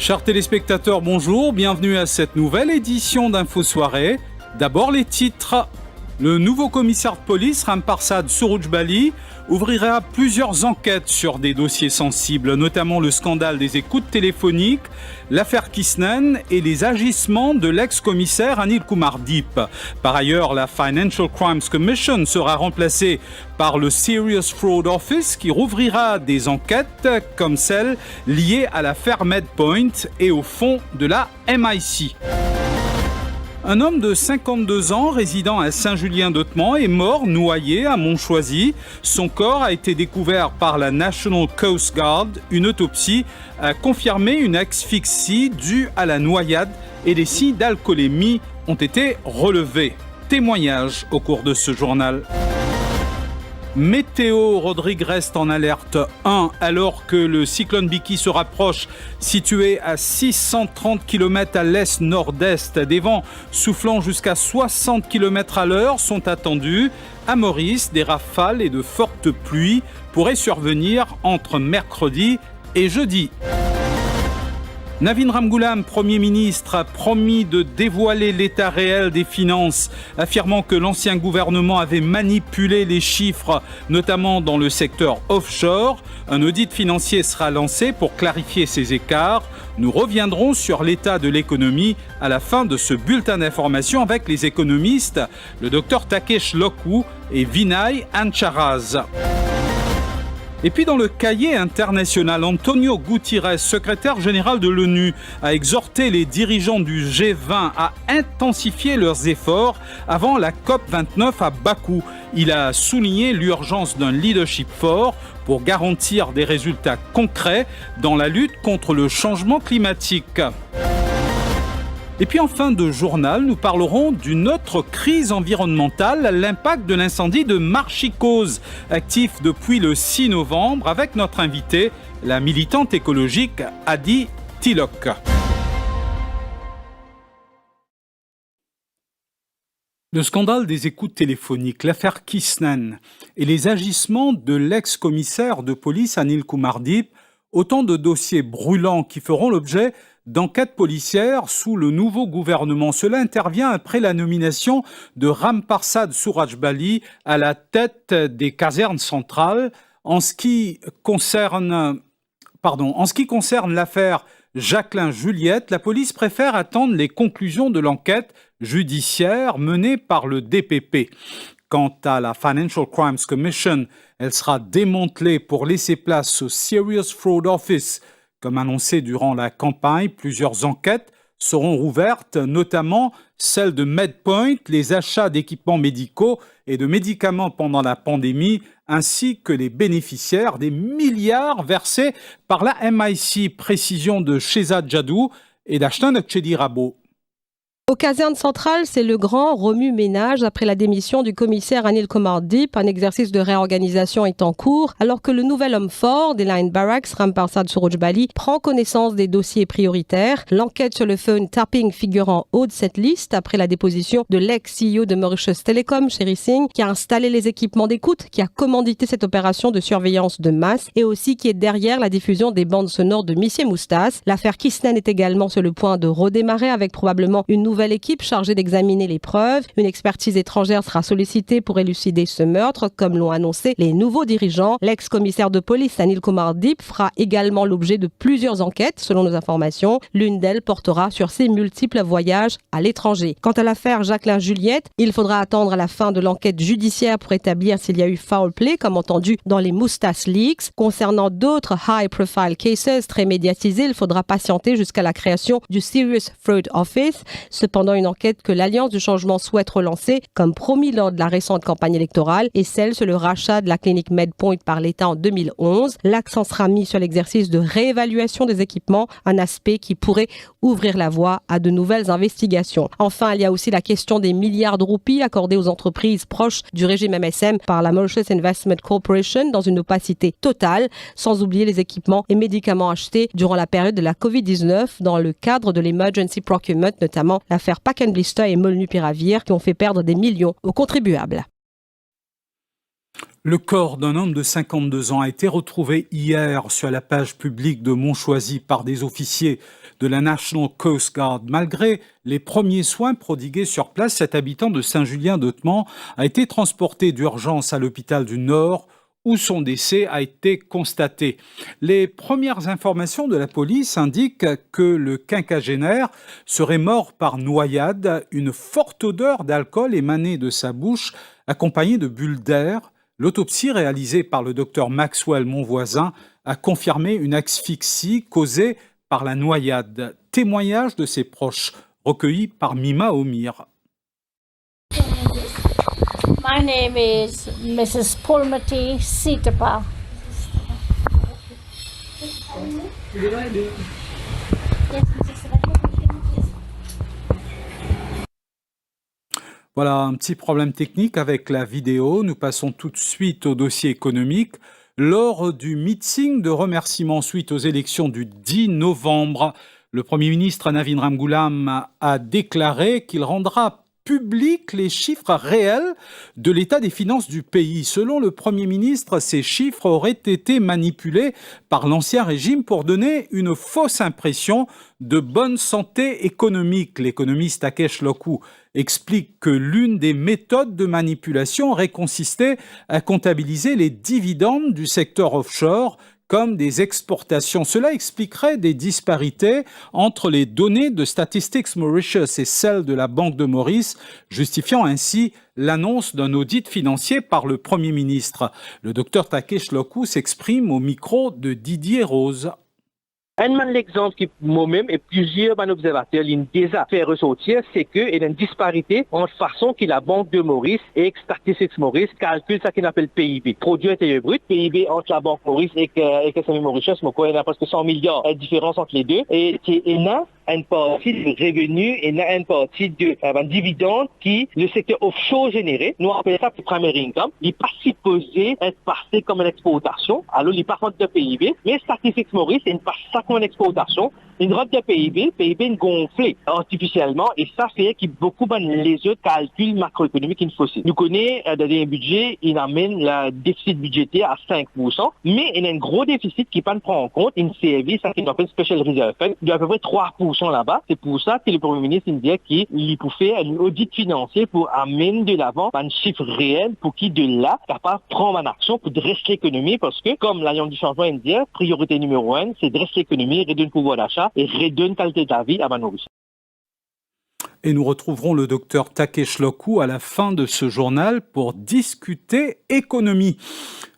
Chers téléspectateurs, bonjour, bienvenue à cette nouvelle édition d'Info Soirée. D'abord les titres. Le nouveau commissaire de police, Ramparsad Suroujbali, ouvrira plusieurs enquêtes sur des dossiers sensibles, notamment le scandale des écoutes téléphoniques, l'affaire Kisnen et les agissements de l'ex-commissaire Anil Kumar Deep. Par ailleurs, la Financial Crimes Commission sera remplacée par le Serious Fraud Office qui rouvrira des enquêtes comme celle liée à l'affaire MedPoint et au fonds de la MIC. Un homme de 52 ans résidant à Saint-Julien-d'Hautemont est mort noyé à Montchoisy. Son corps a été découvert par la National Coast Guard. Une autopsie a confirmé une asphyxie due à la noyade et des signes d'alcoolémie ont été relevés. Témoignage au cours de ce journal. Météo, Rodrigue reste en alerte 1 alors que le cyclone Biki se rapproche, situé à 630 km à l'est-nord-est. Des vents soufflant jusqu'à 60 km à l'heure sont attendus. À Maurice, des rafales et de fortes pluies pourraient survenir entre mercredi et jeudi. Navin Ramgoolam, Premier ministre, a promis de dévoiler l'état réel des finances, affirmant que l'ancien gouvernement avait manipulé les chiffres, notamment dans le secteur offshore. Un audit financier sera lancé pour clarifier ces écarts. Nous reviendrons sur l'état de l'économie à la fin de ce bulletin d'information avec les économistes, le Dr Takesh Loku et Vinay Ancharaz. Et puis dans le cahier international, Antonio Guterres, secrétaire général de l'ONU, a exhorté les dirigeants du G20 à intensifier leurs efforts avant la COP29 à Bakou. Il a souligné l'urgence d'un leadership fort pour garantir des résultats concrets dans la lutte contre le changement climatique. Et puis en fin de journal, nous parlerons d'une autre crise environnementale, l'impact de l'incendie de Marchicose, actif depuis le 6 novembre, avec notre invitée, la militante écologique Adi Tilok. Le scandale des écoutes téléphoniques, l'affaire Kisnen et les agissements de l'ex-commissaire de police Anil Kumar Deep, autant de dossiers brûlants qui feront l'objet d'enquête policière sous le nouveau gouvernement. Cela intervient après la nomination de Ramparsad Suroujbali à la tête des casernes centrales. En ce qui concerne l'affaire Jacqueline-Juliette, la police préfère attendre les conclusions de l'enquête judiciaire menée par le DPP. Quant à la Financial Crimes Commission, elle sera démantelée pour laisser place au Serious Fraud Office. Comme annoncé durant la campagne, plusieurs enquêtes seront rouvertes, notamment celle de MedPoint, les achats d'équipements médicaux et de médicaments pendant la pandémie, ainsi que les bénéficiaires des milliards versés par la MIC. Précision de Shehzad Jadou et d'Ashton Akchedi-Rabo. Aux casernes centrales, c'est le grand remue-ménage après la démission du commissaire Anil Kumar Deep. Un exercice de réorganisation est en cours, alors que le nouvel homme fort des Line Barracks, Ramparsad Suroujbali, prend connaissance des dossiers prioritaires. L'enquête sur le phone tapping figure en haut de cette liste après la déposition de l'ex-CEO de Mauritius Telecom, Sherry Singh, qui a installé les équipements d'écoute, qui a commandité cette opération de surveillance de masse et aussi qui est derrière la diffusion des bandes sonores de Monsieur Moustas. L'affaire Kisnen est également sur le point de redémarrer avec probablement une nouvelle équipe chargée d'examiner les preuves. Une expertise étrangère sera sollicitée pour élucider ce meurtre, comme l'ont annoncé les nouveaux dirigeants. L'ex-commissaire de police Anil Kumar Deep fera également l'objet de plusieurs enquêtes, selon nos informations. L'une d'elles portera sur ses multiples voyages à l'étranger. Quant à l'affaire Jacqueline-Juliette, il faudra attendre la fin de l'enquête judiciaire pour établir s'il y a eu foul play, comme entendu dans les Moustas Leaks. Concernant d'autres high-profile cases très médiatisés, il faudra patienter jusqu'à la création du Serious Fraud Office. Cependant, une enquête que l'Alliance du changement souhaite relancer, comme promis lors de la récente campagne électorale, est celle sur le rachat de la clinique MedPoint par l'État en 2011. L'accent sera mis sur l'exercice de réévaluation des équipements, un aspect qui pourrait ouvrir la voie à de nouvelles investigations. Enfin, il y a aussi la question des milliards de roupies accordés aux entreprises proches du régime MSM par la Mauritius Investment Corporation dans une opacité totale, sans oublier les équipements et médicaments achetés durant la période de la COVID-19 dans le cadre de l'Emergency Procurement, notamment l'affaire Pack and Blister et Molnupiravir qui ont fait perdre des millions aux contribuables. Le corps d'un homme de 52 ans a été retrouvé hier sur la page publique de Montchoisy par des officiers de la National Coast Guard. Malgré les premiers soins prodigués sur place, cet habitant de Saint-Julien-de-Temand a été transporté d'urgence à l'hôpital du Nord où son décès a été constaté. Les premières informations de la police indiquent que le quinquagénaire serait mort par noyade. Une forte odeur d'alcool émanait de sa bouche, accompagnée de bulles d'air. L'autopsie réalisée par le docteur Maxwell Monvoisin a confirmé une asphyxie causée par la noyade. Témoignage de ses proches recueillis par Mima Omir. My name is Mrs. Pulmati Sitapa. Voilà, un petit problème technique avec la vidéo. Nous passons tout de suite au dossier économique. Lors du meeting de remerciement suite aux élections du 10 novembre, le Premier ministre Navin Ramgoolam a déclaré qu'il rendra public les chiffres réels de l'état des finances du pays. Selon le Premier ministre, ces chiffres auraient été manipulés par l'ancien régime pour donner une fausse impression de bonne santé économique. L'économiste Takesh Loku explique que l'une des méthodes de manipulation aurait consisté à comptabiliser les dividendes du secteur offshore comme des exportations. Cela expliquerait des disparités entre les données de Statistics Mauritius et celles de la Banque de Maurice, justifiant ainsi l'annonce d'un audit financier par le Premier ministre. Le docteur Takesh Loku s'exprime au micro de Didier Rose. L'exemple qui moi-même et plusieurs observateurs l'ont déjà fait ressortir, c'est qu'il y a une disparité entre la façon que la Banque de Maurice et Statistics Maurice calculent ce qu'on appelle PIB, produit intérieur brut. PIB entre la Banque Maurice et SME Mauritius, il y a presque 100 milliards de différence entre les deux. Et il y a une partie de revenus et une partie de dividendes qui le secteur offshore généré. Nous appelons ça le primary income. Il n'est pas supposé être passé comme une exportation. Alors, il n'est pas compte de PIB. Mais Statistics Maurice, il n'est pas ça comme une exportation. Une route de PIB est gonflée artificiellement et ça fait que beaucoup les autres calculs macroéconomiques il faut aussi. Nous connaissons dans un budget, il amène le déficit budgétaire à 5%, mais il y a un gros déficit qui ne prend en compte une service, ça qu'on appelle Special Reserve Fund, de à peu près 3% là-bas. C'est pour ça que le Premier ministre dit qu'il peut faire un audit financier pour amener de l'avant un chiffre réel pour qu'il de là capable de prendre en action pour dresser l'économie parce que comme l'Alliance du changement indien, priorité numéro 1, c'est dresser l'économie, réduire le pouvoir d'achat et réduire la qualité de la vie à Maurice. Et nous retrouverons le docteur Takesh Loku à la fin de ce journal pour discuter économie.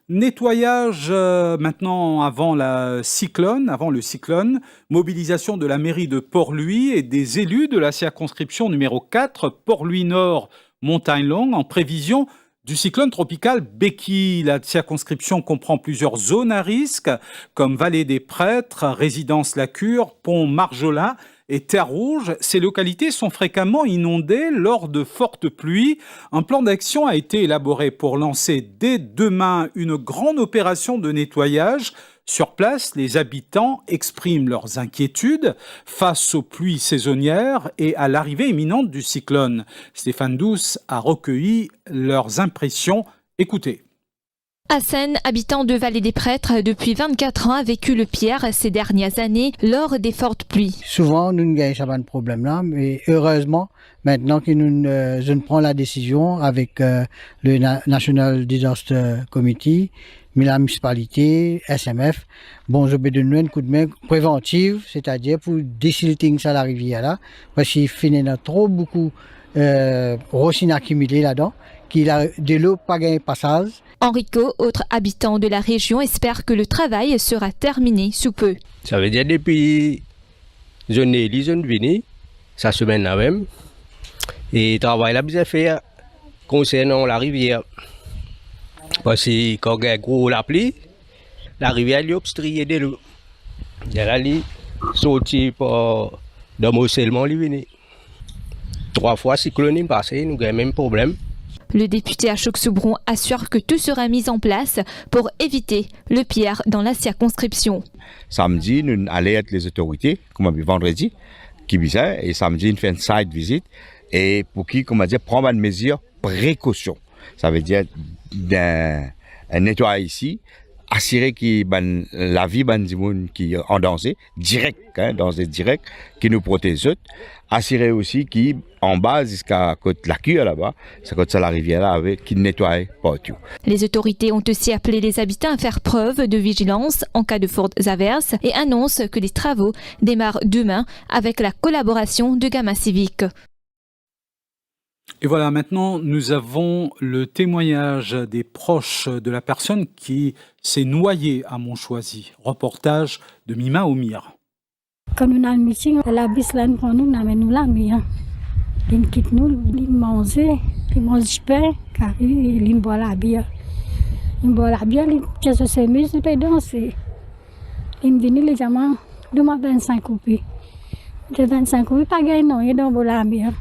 Nettoyage maintenant avant le cyclone, mobilisation de la mairie de Port-Louis et des élus de la circonscription numéro 4, Port-Louis Nord, Montagne-Longue, en prévision du cyclone tropical Becky. La circonscription comprend plusieurs zones à risque, comme Vallée des Prêtres, Résidence La Cure, Pont Marjolin et Terre Rouge. Ces localités sont fréquemment inondées lors de fortes pluies. Un plan d'action a été élaboré pour lancer dès demain une grande opération de nettoyage. Sur place, les habitants expriment leurs inquiétudes face aux pluies saisonnières et à l'arrivée imminente du cyclone. Stéphane Douce a recueilli leurs impressions. Écoutez. Hassan, habitant de Vallée des Prêtres, depuis 24 ans, a vécu le pire ces dernières années lors des fortes pluies. Souvent, nous n'avons pas de problème là, mais heureusement, maintenant que nous prenons la décision avec le National Disaster Committee, la municipalité, SMF, bon, je vais donner un coup de main préventive, c'est-à-dire pour désilting ça la rivière là, parce qu'il finit trop beaucoup rochines accumulées là-dedans, qu'il a de l'eau pas gagné passage. Enrico, autre habitant de la région, espère que le travail sera terminé sous peu. Ça veut dire depuis jeune vini, ça semaine là même, et le travail là bien fait concernant la rivière. Parce que quand il y a gros la pluie, la rivière est obstruée de l'eau. Il y a la sortie pour d'amoncellement vini. 3 fois cyclone passé, nous avons le même problème. Le député Ashok Soubron assure que tout sera mis en place pour éviter le pire dans la circonscription. Samedi, nous allons être les autorités, comme vendredi, qui bizarre, et samedi, nous faisons une site visite, et pour qui, prendre une mesure précaution. Ça veut dire nettoyer ici, assurer que la vie du monde qui est en danger, direct, danger direct, qui nous protège, assurer aussi qu'en bas jusqu'à côté la cure là-bas, c'est côté la rivière là, qui nettoie partout. Les autorités ont aussi appelé les habitants à faire preuve de vigilance en cas de fortes averses et annoncent que les travaux démarrent demain avec la collaboration de Gamma Civique. Et voilà, maintenant, nous avons le témoignage des proches de la personne qui s'est noyée à Montchoisy. Reportage de Mima Omir. Quand on a un meeting, la bus là, nous amène nous la mer. Ils quittent nous, ils mangent du pain, car ils boivent la bière. Ils boivent la bière, ils se s'amusent, ils peuvent danser. Ils viennent les diamants, demain 25 roupies. De 25 roupies, pas gagné non, ils donnent la bière.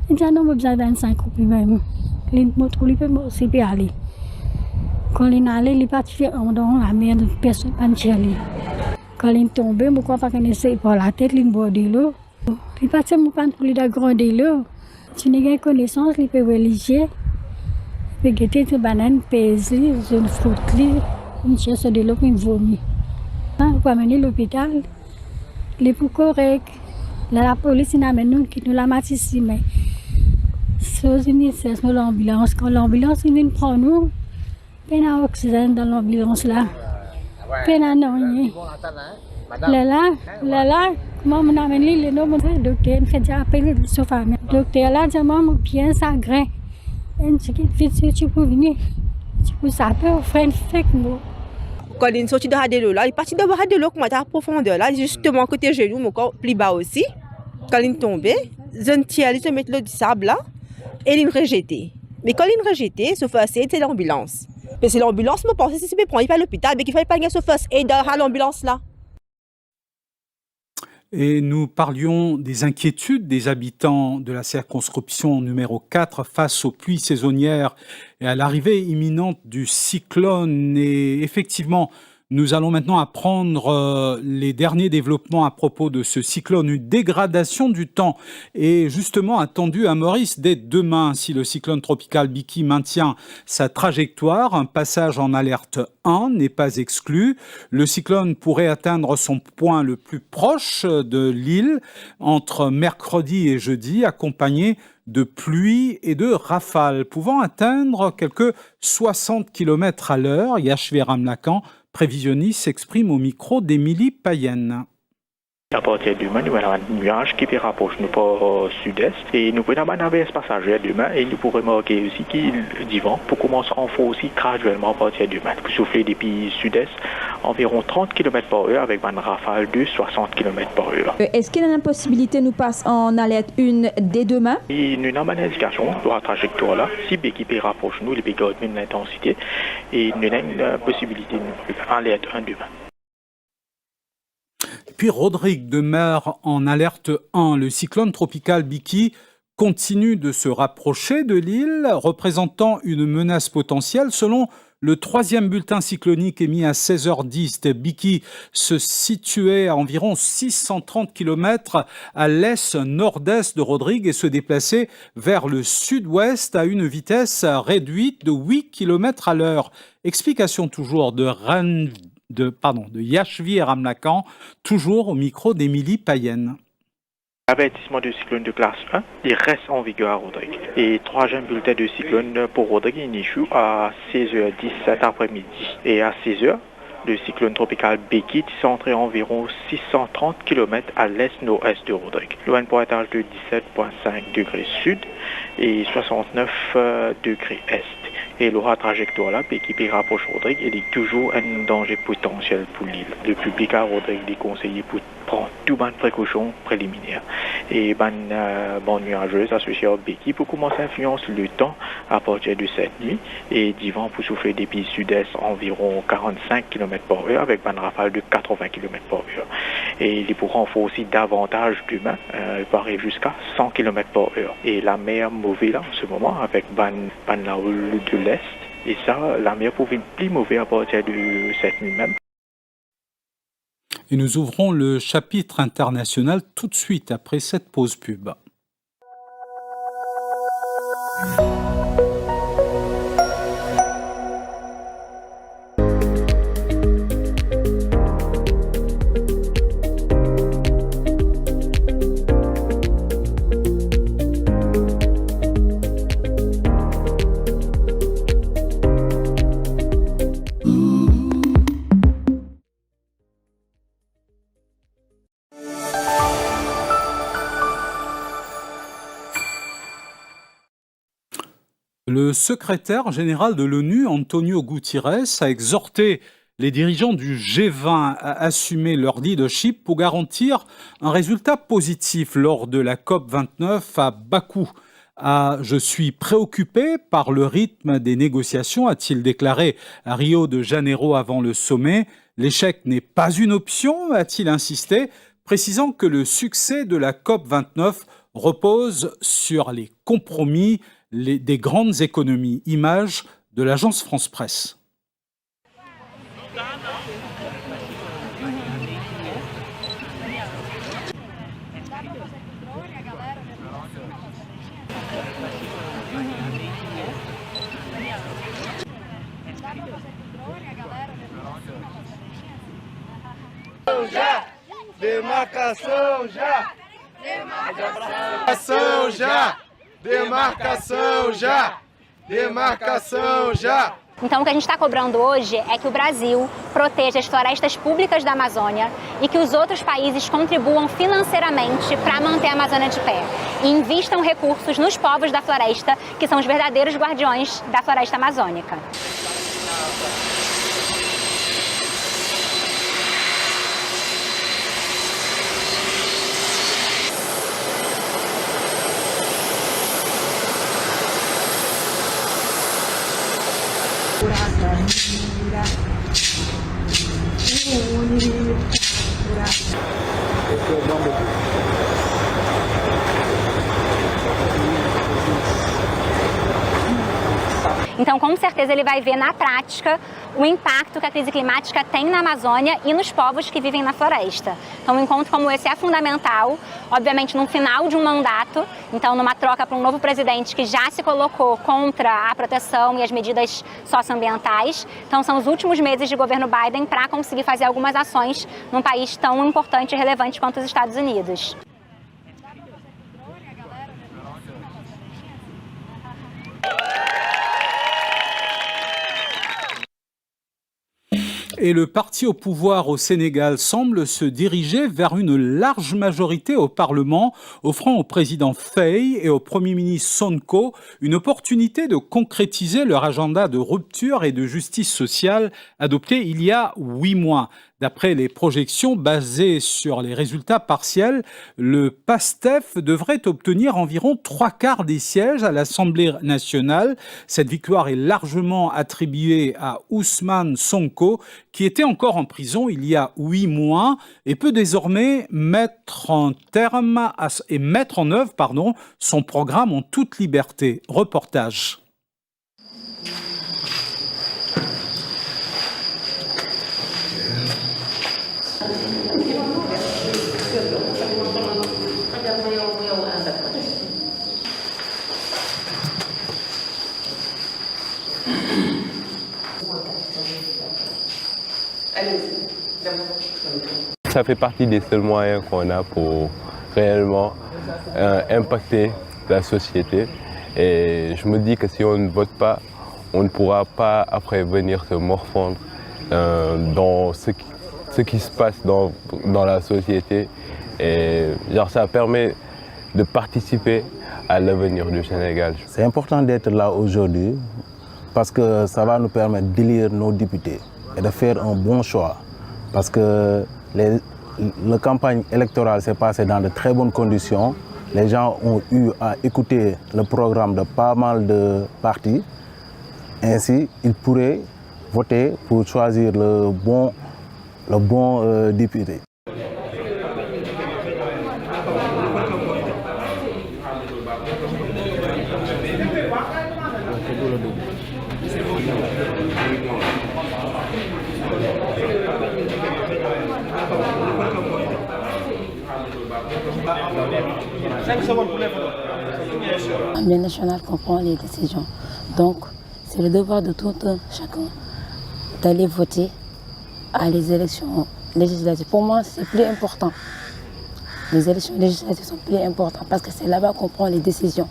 Ils disent non, besoin de 25 roupies même. Ils montrent qu'ils peuvent aussi aller. Quand ils allaient, ils partent dans la mer, personne ne peut aller. Quand ils tombent, pourquoi pas qu'on essaye par la tête, ils boivent de l'eau. Ils partent pour les grands de l'eau. Si vous avez connaissance, ils peuvent religieux. Ils peuvent guetter des bananes, pèse, une fruit, une chaise de l'eau, une vomi. Vous pouvez amener l'hôpital, les plus corrects. La police amène nous qui nous la mettent ici, mais c'est l'ambulance. Quand l'ambulance vient prendre nous, il y a un oxygène dans l'ambulance là. Il y a là, comment on amène les noms, le docteur fait déjà appeler sa famille. Le docteur là, dit maman, bien ça grain. Et tu peux venir, tu peux saper, faire une fake mot. Quand il est sorti de l'eau là, il est parti de l'eau comme à profondeur là, justement côté genou, mon corps plus bas aussi. Quand il est tombé, il se met le sable là et il est rejeté. Mais quand il est rejeté, ce first aid c'est l'ambulance. Mais c'est l'ambulance, je pense que si c'est prendre il à l'hôpital, mais qu'il fallait pas gagner ce first aid dans l'ambulance là. Et nous parlions des inquiétudes des habitants de la circonscription numéro 4 face aux pluies saisonnières et à l'arrivée imminente du cyclone. Et effectivement, nous allons maintenant apprendre les derniers développements à propos de ce cyclone. Une dégradation du temps est justement attendue à Maurice dès demain si le cyclone tropical Biki maintient sa trajectoire. Un passage en alerte 1 n'est pas exclu. Le cyclone pourrait atteindre son point le plus proche de l'île entre mercredi et jeudi, accompagné de pluie et de rafales, pouvant atteindre quelques 60 km à l'heure. Yashvi Ramlakan, prévisionniste, s'exprime au micro d'Émilie Payenne. À partir de demain, nous avons un nuage qui rapproche nous par sud-est et nous pouvons avoir un averse passagère demain et nous pourrons remarquer aussi qu'il du vent pour commencer à en faire aussi graduellement à partir de demain. Pour souffler des pays sud-est environ 30 km par heure avec une rafale de 60 km par heure. Est-ce qu'il y a une possibilité de nous passer en alerte 1 dès demain? Et nous avons une indication de la trajectoire là. Si l'équipe rapproche nous, les pays augmentent l'intensité et nous avons une possibilité de alerte 1 demain. Puis Rodrigue demeure en alerte 1. Le cyclone tropical Biki continue de se rapprocher de l'île, représentant une menace potentielle. Selon le 3e bulletin cyclonique émis à 16h10, Biki se situait à environ 630 km à l'est-nord-est de Rodrigue et se déplaçait vers le sud-ouest à une vitesse réduite de 8 km à l'heure. Explication toujours de Yashvi Ramlakan, toujours au micro d'Émilie Payenne. Avertissement de cyclone de classe 1, il reste en vigueur à Rodrigue. Et 3e bulletin de cyclone pour Rodrigue, il échoue à 16h10 cet après-midi. Et à 16h, le cyclone tropical Beki est centré environ 630 km à l'est-nord-est de Rodrigue. Loin pointage de 17,5 degrés sud et 69 degrés est. Et la trajectoire là, qui rapproche Rodrigue, il est toujours un danger potentiel pour l'île. Le public à Rodrigue est conseillé pour prendre toutes les précautions préliminaires. Et bon nuageuse associée au Beki pour commencer à influencer le temps à partir de cette nuit et du vent pour souffler des pays sud-est environ 45 km par heure avec une rafale de 80 km par heure. Et il pourra en faire aussi davantage demain, il peut arriver jusqu'à 100 km par heure. Et la mer mauvaise là en ce moment avec la houle de l'est. Et ça, la mer pourrait être plus mauvaise à partir de cette nuit même. Et nous ouvrons le chapitre international tout de suite après cette pause pub. Le secrétaire général de l'ONU, Antonio Guterres, a exhorté les dirigeants du G20 à assumer leur leadership pour garantir un résultat positif lors de la COP29 à Bakou. Je suis préoccupé par le rythme des négociations, a-t-il déclaré à Rio de Janeiro avant le sommet. L'échec n'est pas une option, a-t-il insisté, précisant que le succès de la COP29 repose sur les compromis des grandes économies. Image de l'agence France-Presse. Demarcação já! Demarcação já! Demarcação já! Demarcação já! Então, o que a gente está cobrando hoje é que o Brasil proteja as florestas públicas da Amazônia e que os outros países contribuam financeiramente para manter a Amazônia de pé e invistam recursos nos povos da floresta, que são os verdadeiros guardiões da floresta amazônica. Então, com certeza, ele vai ver na prática o impacto que a crise climática tem na Amazônia e nos povos que vivem na floresta. Então, um encontro como esse é fundamental, obviamente, no final de um mandato, então, numa troca para um novo presidente que já se colocou contra a proteção e as medidas socioambientais. Então, são os últimos meses de governo Biden para conseguir fazer algumas ações num país tão importante e relevante quanto os Estados Unidos. Et le parti au pouvoir au Sénégal semble se diriger vers une large majorité au Parlement, offrant au président Faye et au Premier ministre Sonko une opportunité de concrétiser leur agenda de rupture et de justice sociale adopté il y a 8 mois. D'après les projections basées sur les résultats partiels, le PASTEF devrait obtenir environ 3/4 des sièges à l'Assemblée nationale. Cette victoire est largement attribuée à Ousmane Sonko, qui était encore en prison il y a 8 mois et peut désormais mettre en œuvre son programme en toute liberté. Reportage. Ça fait partie des seuls moyens qu'on a pour réellement impacter la société. Et je me dis que si on ne vote pas, on ne pourra pas après venir se morfondre dans ce qui se passe dans la société. Et genre, ça permet de participer à l'avenir du Sénégal. C'est important d'être là aujourd'hui parce que ça va nous permettre d'élire nos députés et de faire un bon choix. Parce que la campagne électorale s'est passée dans de très bonnes conditions. Les gens ont eu à écouter le programme de pas mal de partis. Ainsi, ils pourraient voter pour choisir le bon député. L'Assemblée nationale comprend les décisions. Donc, c'est le devoir de tout chacun d'aller voter à les élections législatives. Pour moi, c'est plus important. Les élections législatives sont plus importantes parce que c'est là-bas qu'on prend les décisions.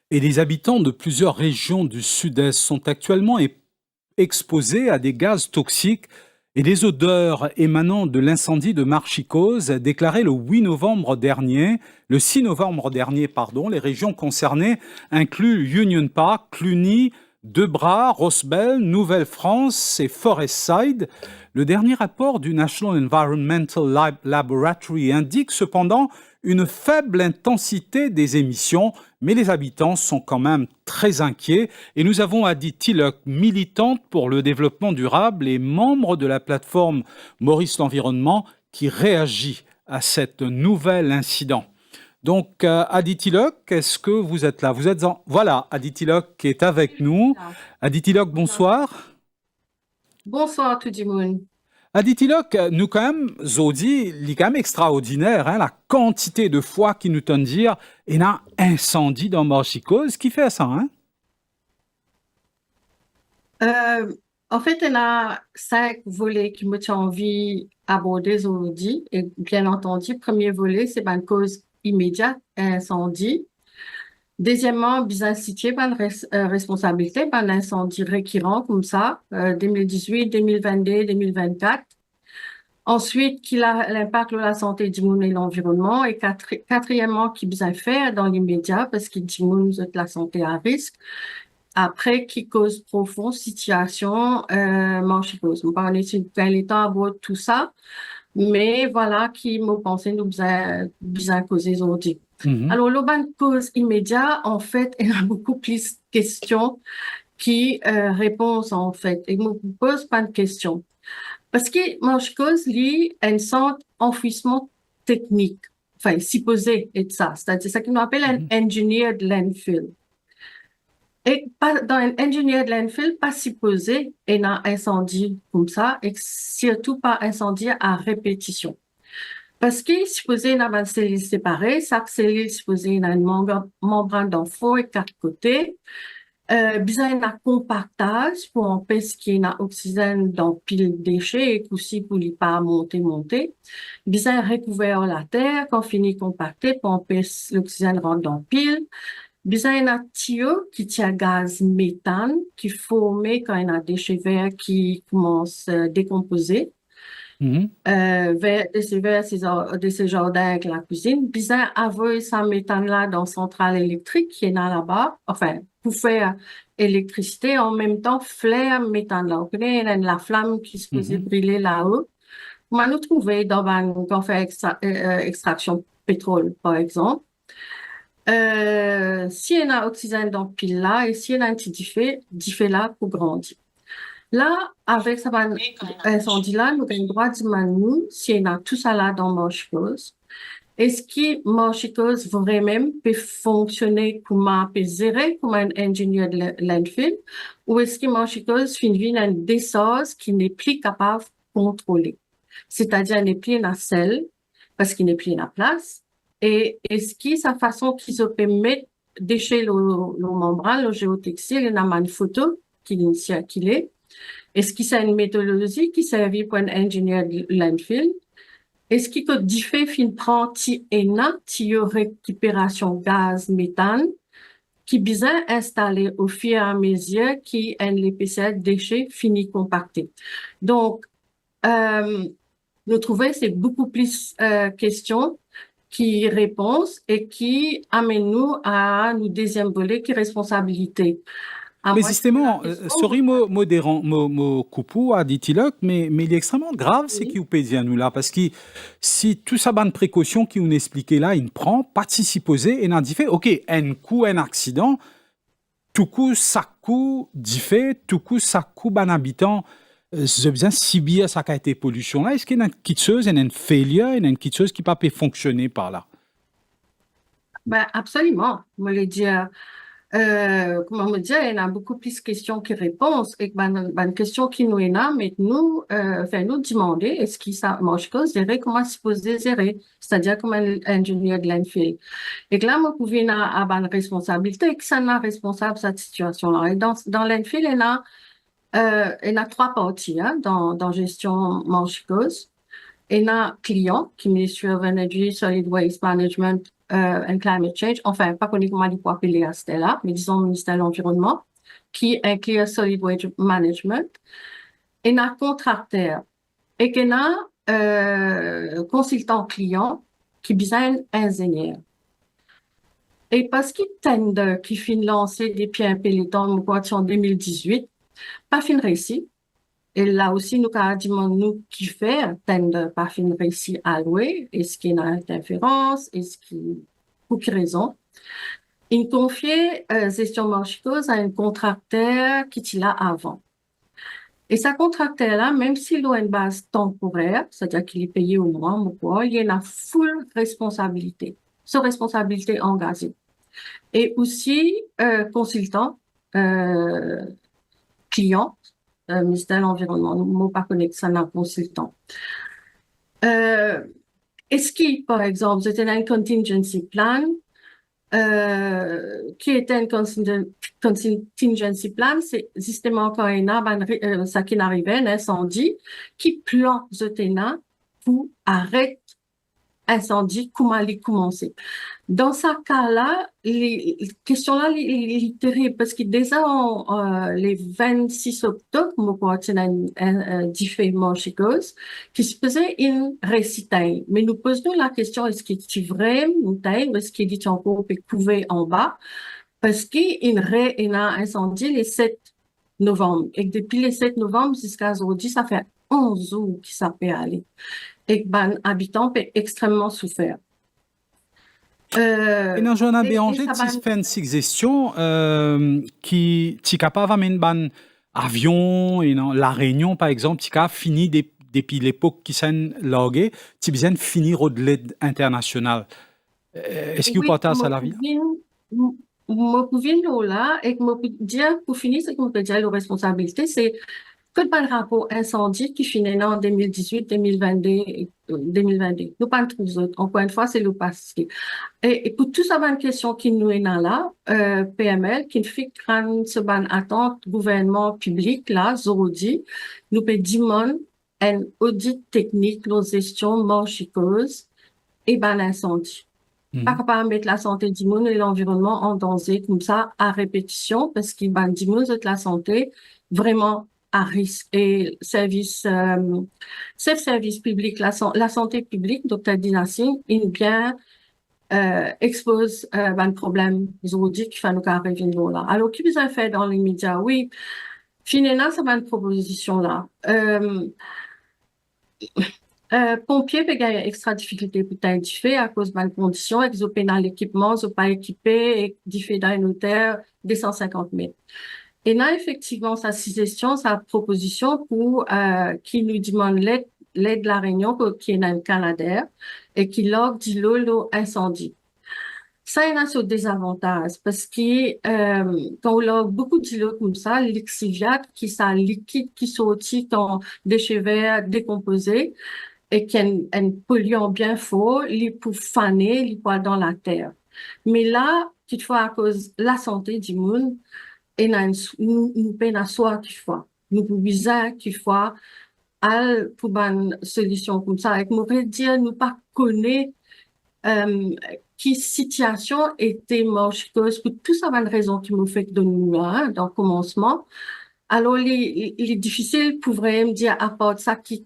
Et les habitants de plusieurs régions du sud-est sont actuellement exposés à des gaz toxiques Et les odeurs émanant de l'incendie de Marchicose déclaré le 6 novembre dernier, les régions concernées incluent Union Park, Cluny, Debras, Rosbel, Nouvelle-France et Forestside. Le dernier rapport du National Environmental Laboratory indique cependant une faible intensité des émissions, mais les habitants sont quand même très inquiets. Et nous avons Adi Tilok, militante pour le développement durable et membre de la plateforme Maurice l'Environnement, qui réagit à cet nouvel incident. Donc, Adi Tilok, est-ce que vous êtes là? Voilà, Adi Tilok qui est avec nous. Adi Tilok, bonsoir. Bonsoir tout le monde. Adi Tilok, nous quand même, Zodi, il est quand même extraordinaire, hein, la quantité de fois qu'il nous donne dire, il y a un incendie dans Marchicose, qui fait ça, hein? En fait, il y a 5 volets qui me tiennent envie d'aborder aujourd'hui. Et bien entendu, premier volet, c'est une cause immédiate, incendie. Deuxièmement, bien situé par responsabilité, par l'incendie récurrent comme ça, 2018, 2022, 2024. Ensuite, qu'il a l'impact sur la santé du monde et l'environnement. Et quatrièmement, qui besoin faire dans l'immédiat parce qu'il diminue la santé à risque. Après, qui cause profonde situation Marchicose. On parle ici de quel temps à tout ça, mais voilà qui me pensait nous besoin causer aujourd'hui. Alors, le cause immédiat, en fait, il y a beaucoup plus de questions qui réponses, en fait. Et me pose pas de questions. Parce que Marchicose, lui, un centre enfouissement technique. Enfin, supposé être ça. C'est-à-dire ça qu'on appelle un engineered landfill. Et dans un engineered landfill, pas supposé et un incendie comme ça, et surtout pas incendie à répétition. Parce que supposé dans une cellule séparée, chaque cellule supposé dans une membrane dans fond et 4 côtés, besoin d'un compactage pour empêcher qu'il y ait oxygène dans pile déchets et aussi pour ne pas monter. Besoin recouvert la terre quand finit compacté pour empêcher l'oxygène rentre dans pile. Besoin d'un tuyau qui tient gaz méthane qui formé quand il y a des déchets verts qui commencent à décomposer. Vers ces jardins avec la cuisine, besoin avoir sa méthane là dans centrale électrique qui est là-bas, enfin, pour faire électricité, en même temps, flaire méthane là. Vous connaissez, la flamme qui se faisait brûler là-haut. On va nous trouver quand on fait extraction pétrole, par exemple. Si il y a oxygène dans pile là, et si il y a un petit diffé là pour grandir. Là, avec ça, incendie là, nous avons le droit de demander si il y a tout ça là dans Marchicose. Est-ce que Marchicose vraiment peut fonctionner peut gérer comme un ingénieur de landfill, ou est-ce que Marchicose finit dans une descente qui n'est plus capable de contrôler? C'est-à-dire, n'est plus dans la selle, parce qu'il n'est plus dans la place. Et est-ce que sa façon qu'ils peut mettre déchet le membrane, le géotextile, il y a une photo qu'il est. Est-ce que c'est une méthodologie qui servit pour un ingénieur de landfill? Est-ce qu'il peut diffé fin prend récupération gaz méthane qui besoin installé au fur et à mesure qui un l'épaisseur déchet fini compacté. Donc, nous trouvons c'est beaucoup plus questions qui réponse et qui amène nous à nous deuxième volet qui est responsabilité. Mais justement, sorry mo coupu a dit Tilok, mais il est extrêmement grave c'est qui vous peut dire nous là parce que si tout ça bonne précaution qui nous expliquait là, il ne prend pas de s'y poser et n'a dit fait OK, un accident, tout coup ça coup dit fait, tout coup ça coup ban habitant je besoin si bien ça a été pollution là, est-ce qu'il y a une petite chose, une failure, une petite chose qui pas peut fonctionner par là? Ben absolument, moi le dire comment me dire, il y a beaucoup plus de questions que réponses et une question qui nous est là, mais nous, nous demander est-ce qu'il ça marche que gérer comment se poser gérer, c'est-à-dire comme un ingénieur de landfill. Et que là, moi, pouvez avoir une responsabilité et que ça n'a responsable de cette situation-là. Et dans landfill, il y a 3 parties, hein, dans gestion Marchicose. Il y a client, qui est Ministry of Energy, Solid Waste Management, and Climate Change, enfin, pas connu comment il peut appeler à ce là, mais disons ministère de l'Environnement, qui inclut Solid Waste Management. Et un contracteur. et qu'il y a consultant client qui besoin ingénieur. Et parce qu'il tend qui fin lancer des pieds un peloton en 2018, pas fin réussi. Et là aussi, nous avons dit, nous qui fait, tend pas fin réussi à louer. Est-ce qu'il y a une interférence? Est-ce qu'il pour quelle raison? Il confiait gestion marchicose à un contracteur qui était là avant. Et sa contracteur-là, même s'il a une base temporaire, c'est-à-dire qu'il est payé au mois, il y a une full responsabilité, sans responsabilité engagée. Et aussi, consultant, client, ministère de l'Environnement, nous ne pas connaître ça dans consultant. Est-ce qu'il, par exemple, c'était un contingency plan, qui était un contingency plan, c'est justement quand il y a ça qui n'arrivait, un incendie, qui plan zotena pour arrêter incendie, comment aller commencer. Dans ce cas-là, les questions-là, les terribles, parce que déjà, les 26 octobre, nous avons un différent chicose, qui se faisait une récitaille. Mais nous posons la question, est-ce qu'il est vrai, ou est-ce qu'il est encore couvé en bas? Parce qu'il y a un incendie le 7 novembre. Et depuis le 7 novembre jusqu'à aujourd'hui, ça fait 11 jours que ça peut aller. Et les habitants peuvent extrêmement souffrir. Et dans Joanna Béranger, tu fais une suggestion qui est capable d'amener un avion, et dans La Réunion, par exemple, qui a fini depuis l'époque qui s'est logué, tu besoin de finir au l'aide internationale. Est-ce que vous partagez ça la vie? Moi, pour venir là, et moi, dire, pour finir, ce qu'on peut dire, la responsabilité, c'est que le rapport incendie qui finit en 2018, 2022. Nous pas tous autres. Encore une fois, c'est le passé. Et pour tout ça, une question qui nous est là, PML, qui fait quand ce ban attente gouvernement public, là, Zorodi, nous peut demander un audit technique, la gestion manchicose et ban incendie. Pas capable de mettre la santé du monde et l'environnement en danger comme ça à répétition parce qu'il ban du monde de la santé vraiment à risque. Et service public, la santé publique, Dr. Dinassi, il bien expose un problème juridique qui fait nous arriver là. Alors, qui vous a fait dans les médias? Oui, finalement, c'est une proposition là. Pompiers peuvent gagner extra difficulté pour t'indiquer à cause de bonnes conditions, ils ont dans l'équipement, ils sont pas équipés, et diffé dans une hauteur de 150 mètres. Et là, effectivement, sa suggestion, sa proposition pour, qui nous demande l'aide de la Réunion, qui est dans le Canada, et qui log dit l'eau incendie. Ça, il y a sur des avantages, parce que, quand on log beaucoup d'îlots comme ça, l'exiviat, qui ça liquide, qui sortit quand déchets verts décomposés, et qui est un polluant bien fort, il peut faner, il peut dans la terre. Mais là, toutefois, à cause de la santé du monde, et nous peine à soi qu'il faut. Nous pouvons bizarre qu'il faut, pour une solution comme ça. Et moi, je dire, nous pas connaître, qui situation était moche, cause pour tout ça, une raison qui me fait de nous, dans le commencement. Alors, il est difficile pour vraiment dire à part ça qui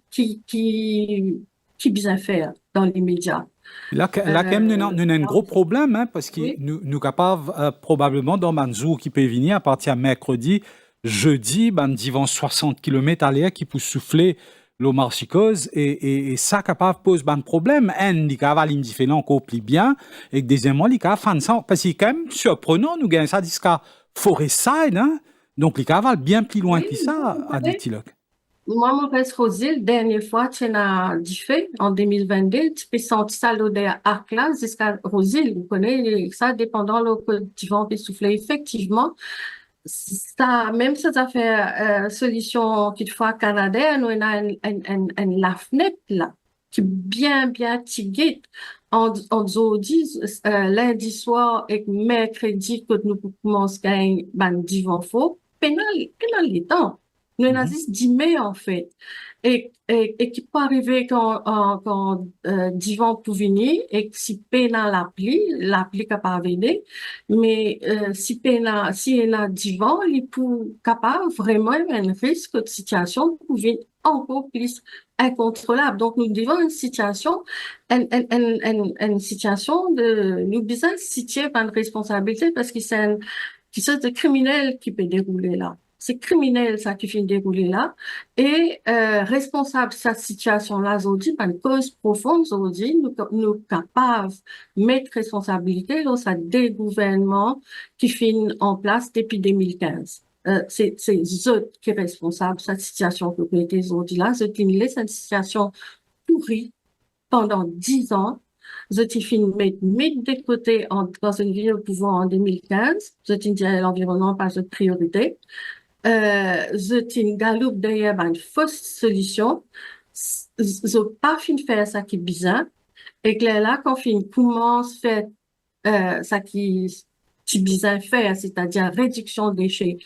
bien faire dans les médias. Là, quand même, nous avons un gros problème, hein, parce que nous sommes capables, probablement, dans Manzou qui peut venir à partir de mercredi, jeudi, devant 60 km à l'air qui peut souffler l'eau marchicose, et ça capable pose un problème. Un, il capable différent encore plus bien, et deuxièmement, il capable faire parce que c'est quand même surprenant, nous gagnons ça jusqu'à Forestside, hein. Donc, les cavales bien plus loin que ça, à Ditiloc. Moi, mon père Rosil, dernière fois, tu as dit fait, en 2022, tu peux sentir ça l'odeur à classe jusqu'à Rosil. Vous connaissez ça, dépendant du vent qui souffle. Effectivement, ça, même si ça fait solution qu'il faut à Canada, nous avons la fenêtre là, qui est bien tiguée. En jeudi, lundi soir et mercredi, que nous commençons à gagner du vent faux, pénal les temps. Nous avons 10 mai, en fait. et qui peut arriver quand divan pour venir et si pena l'appli capable venir mais si elle a divan il peut capable vraiment un risque de situation pour venir encore plus incontrôlable. Donc nous devons une situation une situation de nous besoin situer par une responsabilité parce que c'est de criminel qui peut dérouler là. C'est criminel ça qui fait dérouler là et responsable de cette situation là aujourd'hui par une cause profonde aujourd'hui nous capables mettre responsabilité dans ça des gouvernements qui finit en place depuis 2015. C'est eux qui est responsable de cette situation que nous avons aujourd'hui là. C'est une situation pourrie pendant 10 ans. Je t'ai fini mettre de côté dans une vie au pouvoir en 2015. Je t'ai dit l'environnement pas de priorité. Je t'ai galoupe derrière une fausse solution. Je pas fini faire ça qui est bizarre. Et que là, quand on commence faire ça qui bizarre faire, c'est-à-dire réduction des déchets,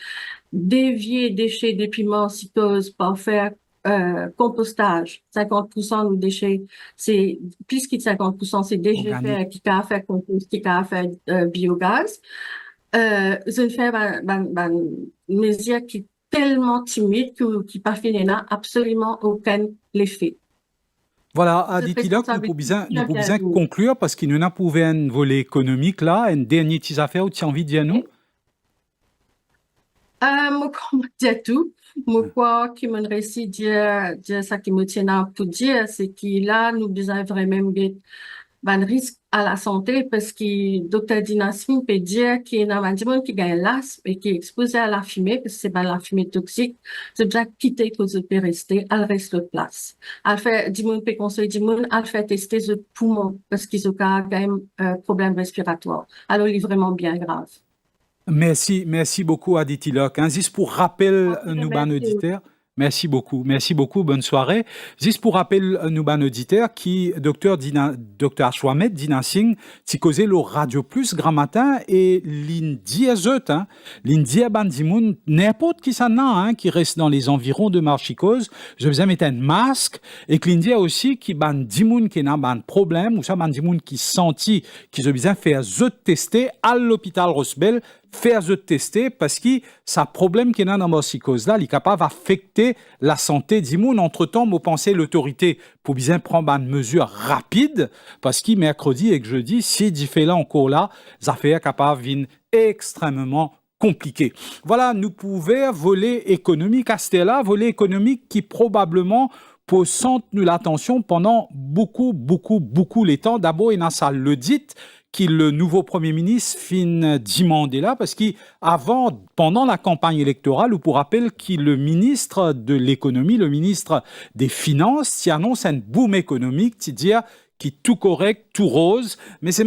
dévier déchets des piments cytose par faire compostage, 50% de déchets, c'est plus que 50%, c'est déchets faits qui a fait compost, qui a fait biogaz. Je fais une mesure qui est tellement timide qui pas fait n'a absolument aucun effet. Voilà, Aditi Lok, nous pouvons bien conclure parce qu'il nous a prouvé un volet économique là, un dernier petit affaire où tu as envie de dire nous? Moi, comme dire tout, moi, quoi, qui me réussit dire ça qui me tient à pour dire, c'est qu'il a, nous besoin vraiment un risque à la santé parce que Dr. Dinasmi peut dire qu'il y a un monde qui gagne l'asthme et qui est exposé à la fumée parce que c'est pas la fumée toxique. C'est bien quitter que je peux rester, elle reste de place. Elle fait, du monde peut conseiller du monde, elle fait tester le poumon parce qu'ils ont quand même problème respiratoire. Alors, il est vraiment bien grave. Merci beaucoup Aditi Lok. Juste pour rappel, nous ban auditeurs. Merci beaucoup, bonne soirée. Juste pour rappel, nous ban auditeurs qui Dr. Ashwamet Dina Singh qui causait le Radio Plus grand matin et l'India l'India bandimoun n'importe qui ça n'a qui reste dans les environs de Marchicose. Je vous mettre un masque et que l'India aussi qui bandimoun qui n'a un problème ou ça bandimoun qui senti qu'ils ont besoin faire tester à l'hôpital Rosbel. Faire tester parce que ça problème qu'il y a dans la psychose là, il est capable d'affecter la santé du monde. Entre-temps, moi pensais l'autorité pour bien prendre une mesure rapide parce que mercredi et que jeudi, si il fait là encore là, ça fait capable d'une extrêmement compliqué. Voilà, nous pouvons voler économique à Stella, volet économique qui probablement peut nous l'attention pendant beaucoup les temps. D'abord, il y a ça le dit qui le nouveau Premier ministre fin demander là parce qu'avant, pendant la campagne électorale, ou pour rappel, qui le ministre de l'économie, le ministre des finances, qui annonce un boom économique, qui dit qui tout correct, tout rose, mais c'est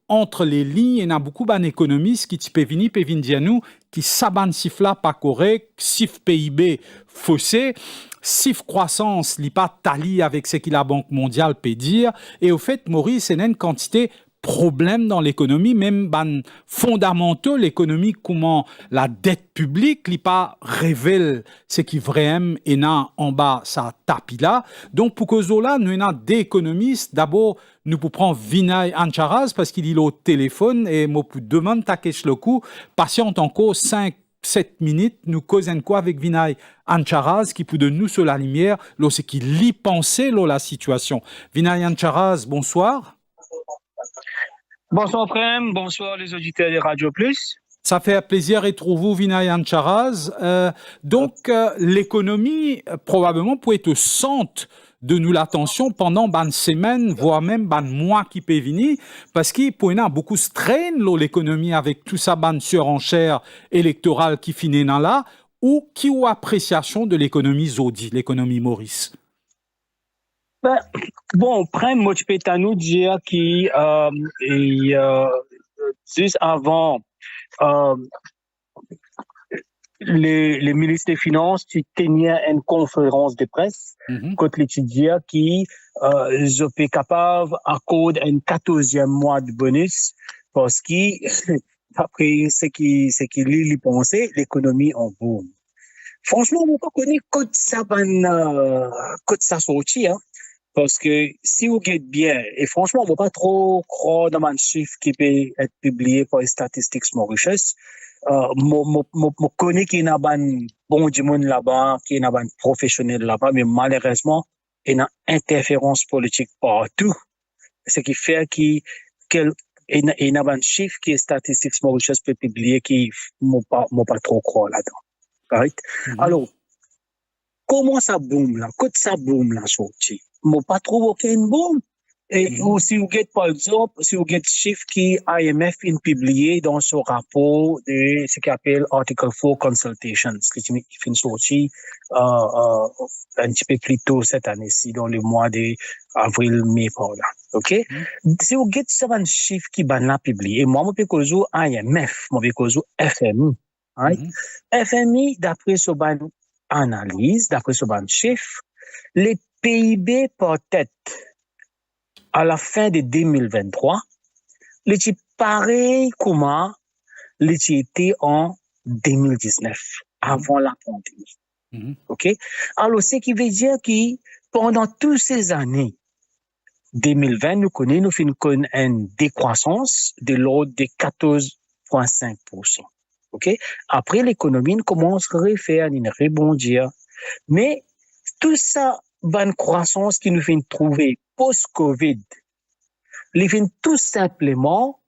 entre les lignes, il y a beaucoup d'économistes qui peuvent venir dire nous qui saban sifla pas correct, sif PIB faussé, sif croissance li pas tali avec ce que la Banque mondiale peut dire, et au fait, Maurice, c'est une quantité problème dans l'économie, même fondamentaux, l'économie, comment la dette publique, li pas révèle ce qui vraiment est en bas, ça tapis là. Donc, pour cause là, nous avons des économistes. D'abord, nous pouvons prendre Vinay Ancharaz parce qu'il est au téléphone et moi, pour demander Takesh Loku, patiente encore 5-7 minutes, nous causons quoi avec Vinay Ancharaz qui peut de nous sur la lumière, c'est qu'il lit penser la situation. Vinay Ancharaz, bonsoir. Bonsoir Prem, bonsoir les auditeurs de Radio Plus. Ça fait plaisir de retrouver Vinay Ancharaz. Donc, l'économie, probablement, peut être au centre de nous l'attention pendant une semaine, voire même un mois qui peut venir, parce qu'il peut y avoir beaucoup de strain, l'économie, avec tout ça, une surenchère électorale qui finit là, ou qui ou appréciation de l'économie Zodi, l'économie Maurice? Bon, Prem, moi, je peux nous dire que juste avant, les ministres des Finances tenaient une conférence de presse contre l'étudiant qui je suis capable d'accorder un 14e mois de bonus parce que, d'après ce qu'il pensait, l'économie en boom. Franchement, on ne pas connaître code ça sorti, hein. Parce que si vous regardez bien, et franchement, on ne va pas trop croire dans un chiffre qui peut être publié par les Statistics Mauritius. Je connais qu'il y a un bon du monde là-bas, qu'il y a un professionnel là-bas, mais malheureusement, il y a une interférence politique partout. Ce qui fait qu'il y a un chiffre que les Statistics Mauritius peut publier qui ne pas trop croire là-dedans. Right? Alors, comment ça boom là? Quand ça boom là sorti? Moi pas trop aucun boom. Et ou si vous avez par exemple, si vous avez chiffre qui IMF a publié dans son rapport de ce qu'on appelle Article 4 Consultations, qui est sorti un petit peu plus tôt cette année-ci, dans le mois d'avril-mai par là. OK? Si vous avez un chiffre qui est publié, moi je peux causer IMF, moi je peux causer FMI. Right? FMI, d'après ce analyse, d'après ce chiffre, les PIB par tête à la fin de 2023, les pareil comment les étaient en 2019, avant la pandémie. OK? Alors, ce qui veut dire que pendant toutes ces années, 2020, nous finissons une décroissance de l'ordre de 14,5%. OK? Après, l'économie commence à refaire, à rebondir. Mais tout ça, bonne croissance qui nous fait trouver post-Covid, il fait tout simplement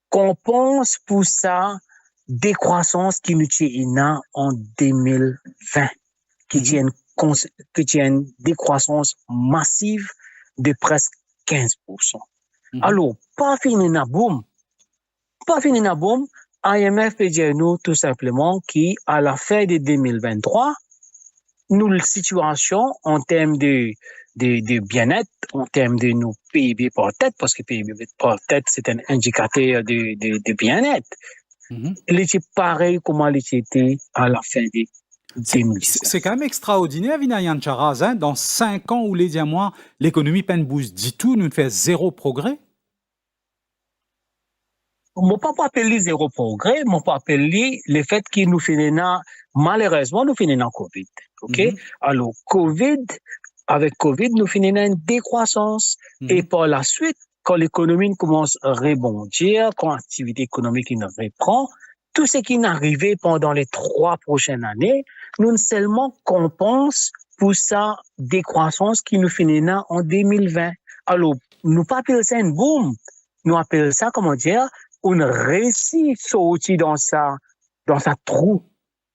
qu'on pense pour ça décroissance qui nous tient en 2020, qui tient une décroissance massive de presque 15%. Alors, pas fini na boom. IMF peut dire nous tout simplement qu'à la fin de 2023, nous, la situation en termes de bien-être, en termes de nos PIB par tête, parce que PIB par tête, c'est un indicateur de bien-être. Il était pareil comment il était à la fin de 2017. C'est quand même extraordinaire, Vinayan Charaz, hein? Dans 5 ans ou les 10 mois, l'économie peine bouge du tout, nous ne fait zéro progrès. Je ne peux pas appeler zéro progrès, je peux appeler le fait que nous finissons, malheureusement, nous finissons en Covid. OK? Alors, avec Covid, nous finissons une décroissance. Et par la suite, quand l'économie commence à rebondir, quand l'activité économique reprend, tout ce qui est arrivé pendant les 3 prochaines années, nous seulement compensons pour sa décroissance qui nous finissons en 2020. Alors, nous pas appeler ça un boom. Nous appelons ça, comment dire, une réussite sortie dans sa trou,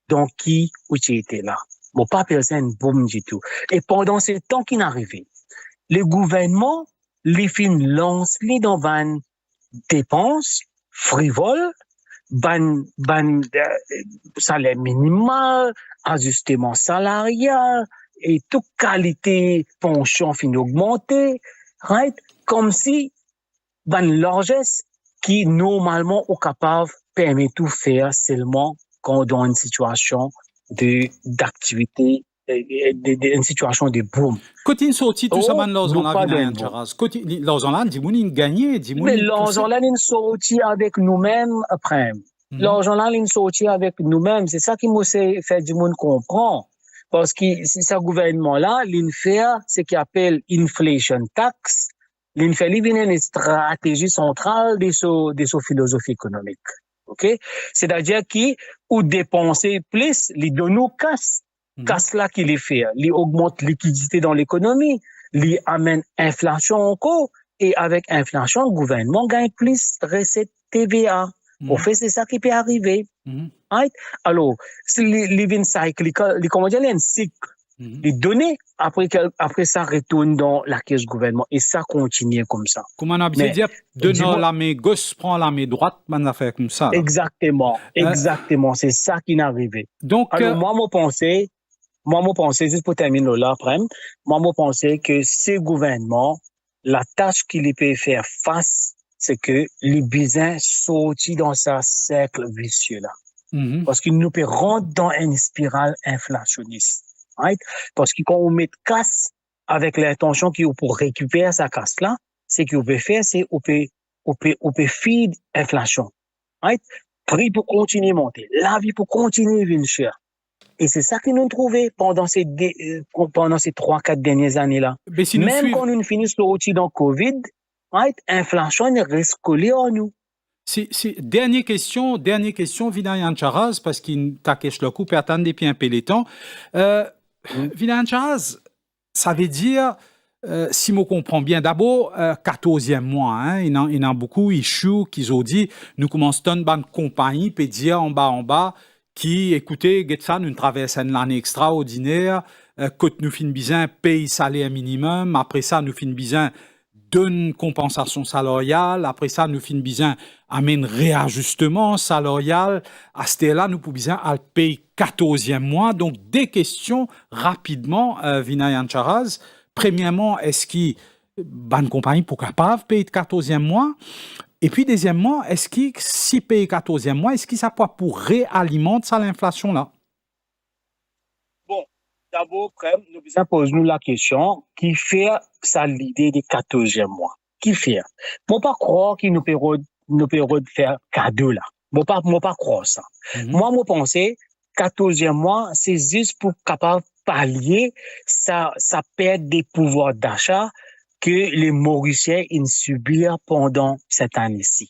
dans qui était là. Bon, pas appeler ça un boom du tout. Et pendant ce temps qui est arrivé, le gouvernement, les fins lance les dans une dépense frivole, salaire minimal, ajustement salarial, et toute qualité pension fin augmentée, right? Comme si, largesse qui normalement est capable de permettre de faire seulement quand on est dans une situation d'activité, une situation de boom. Quand il sortit tout ça, l'Orzolan dit qu'il gagné. Mais l'Orzolan est sorti avec nous-mêmes après. L'Orzolan est sorti avec nous-mêmes. C'est ça qui nous fait du monde comprendre. Parce que ce gouvernement-là, il fait ce qu'il appelle inflation tax. Il fait une stratégie centrale de sa philosophie économique. OK? C'est-à-dire qu'il dépenser plus, il donne nos casse. Casse là qu'il fait. Il augmente la liquidité dans l'économie. Il amène inflation encore. Et avec inflation, le gouvernement gagne plus recettes TVA. Au fait, c'est ça qui peut arriver. Right? Alors, c'est living cycle, comment dire, un cycle. Les données, après ça, retournent dans la caisse du gouvernement. Et ça continue comme ça. Comme on a bien dit, donnant la main gauche, prend la main droite, on a fait comme ça. Là. Exactement. C'est ça qui est arrivé. Donc, alors, moi, je pensais, juste pour terminer là, après, moi, je pensais que ces gouvernements, la tâche qu'il peut faire face, c'est que les business sortent dans ce cercle vicieux là. Parce qu'il nous peut rentrer dans une spirale inflationniste. Right? Parce que quand on met casse avec l'intention qu'il pour récupérer sa casse là, ce qu'on peut faire, c'est on peut feed inflation. Right? Prix pour continuer à monter, la vie pour continuer à venir cher. Et c'est ça que nous trouvons pendant ces 3-4 dernières années-là. Même quand nous finissons le dans Covid, l'inflation reste collée en nous. Dernière question, Vinayan Charaz, parce qu'il t'a caché le coup, peut attendre depuis un peu les temps. Vinayan Charaz, ça veut dire, si je comprends bien, d'abord, 14e mois, il y en a beaucoup, ils chouent, qui ont dit, nous commençons une bonne compagnie, peut dire en bas, qui, écoutez, Getsan, nous traversons une année extraordinaire, quand nous finissons bien, paye salaire minimum, après ça, nous finissons bien, donne compensation salariale, après ça, nous finissons bien, amène réajustement salarial, à ce là nous pouvons bien payer 14e mois. Donc, des questions rapidement, Vinayan Charaz. Premièrement, est-ce qu'il bonne compagnie pour capable payer 14e mois? Et puis, deuxièmement, est-ce qu'il, si paye 14e mois, est-ce qu'il ça pas pour réalimenter ça l'inflation là? Bon, d'abord, nous posons la question, qui fait ça l'idée des 14e mois? Qui fait? Bon, pas croire qu'il nous peut faire cadeau là. Bon, pas croire ça. Moi, je pense, 14e mois, c'est juste pour capable pallier sa perte des pouvoirs d'achat que les Mauriciens subirent pendant cette année-ci.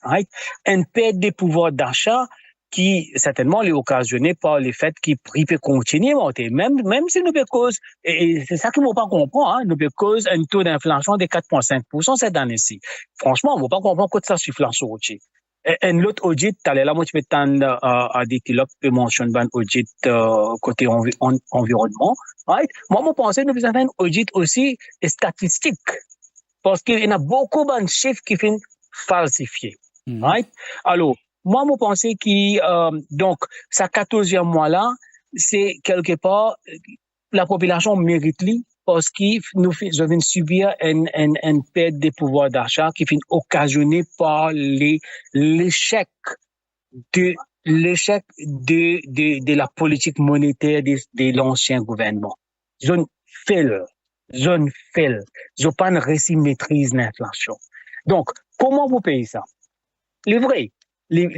Right? Une perte des pouvoirs d'achat qui, certainement, est occasionnée par le fait que le prix peut continuer à monter. Même si nous peut cause, et c'est ça que nous ne pas comprendre, nous peut cause un taux d'inflation de 4,5% cette année-ci. Franchement, on ne peut pas comprendre que ça suffit sur routier. Un autre audit, là, moi, je peux t'en à des pilotes qui mentionnent un audit côté environnement. Right? Moi, je pense que nous avons un audit aussi statistique. Parce qu'il y a beaucoup de chiffres qui sont falsifiés. Right? Alors, moi, je pense que, donc, ça 14e mois-là, c'est quelque part, la population mérite parce qu'ils nous viennent subir une perte des pouvoirs d'achat qui est occasionnée par l'échec de la politique monétaire de l'ancien gouvernement. Ils ont fait ils n'ont pas une réussi maîtrise de l'inflation. Donc, comment vous payez ça? Le vrai,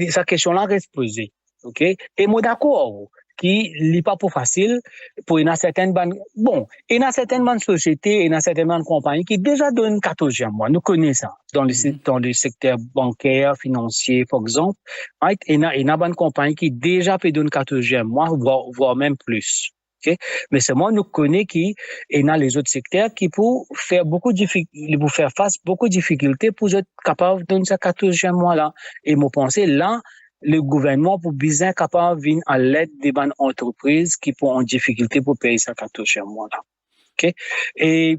sa question-là reste posée. OK? Et moi, d'accord, qui n'est pas pour facile pour une certaine bonne, bon, il y a certaines bonnes sociétés, il y a certaines bonnes compagnies qui déjà donnent 14e mois. Nous connaissons ça dans le secteur bancaire, financier, par exemple. Right? Il y a une bonne compagnie qui déjà peut donner 14e mois, voire même plus. Okay? Mais seulement nous connaissons qu'il y a les autres secteurs qui pour faire face beaucoup de difficultés pour être capable de donner ce 14e mois là. Et moi penser là, le gouvernement pour bien capable de venir à l'aide des bonnes entreprises qui sont en difficulté pour payer ce 14e mois là. Okay? Et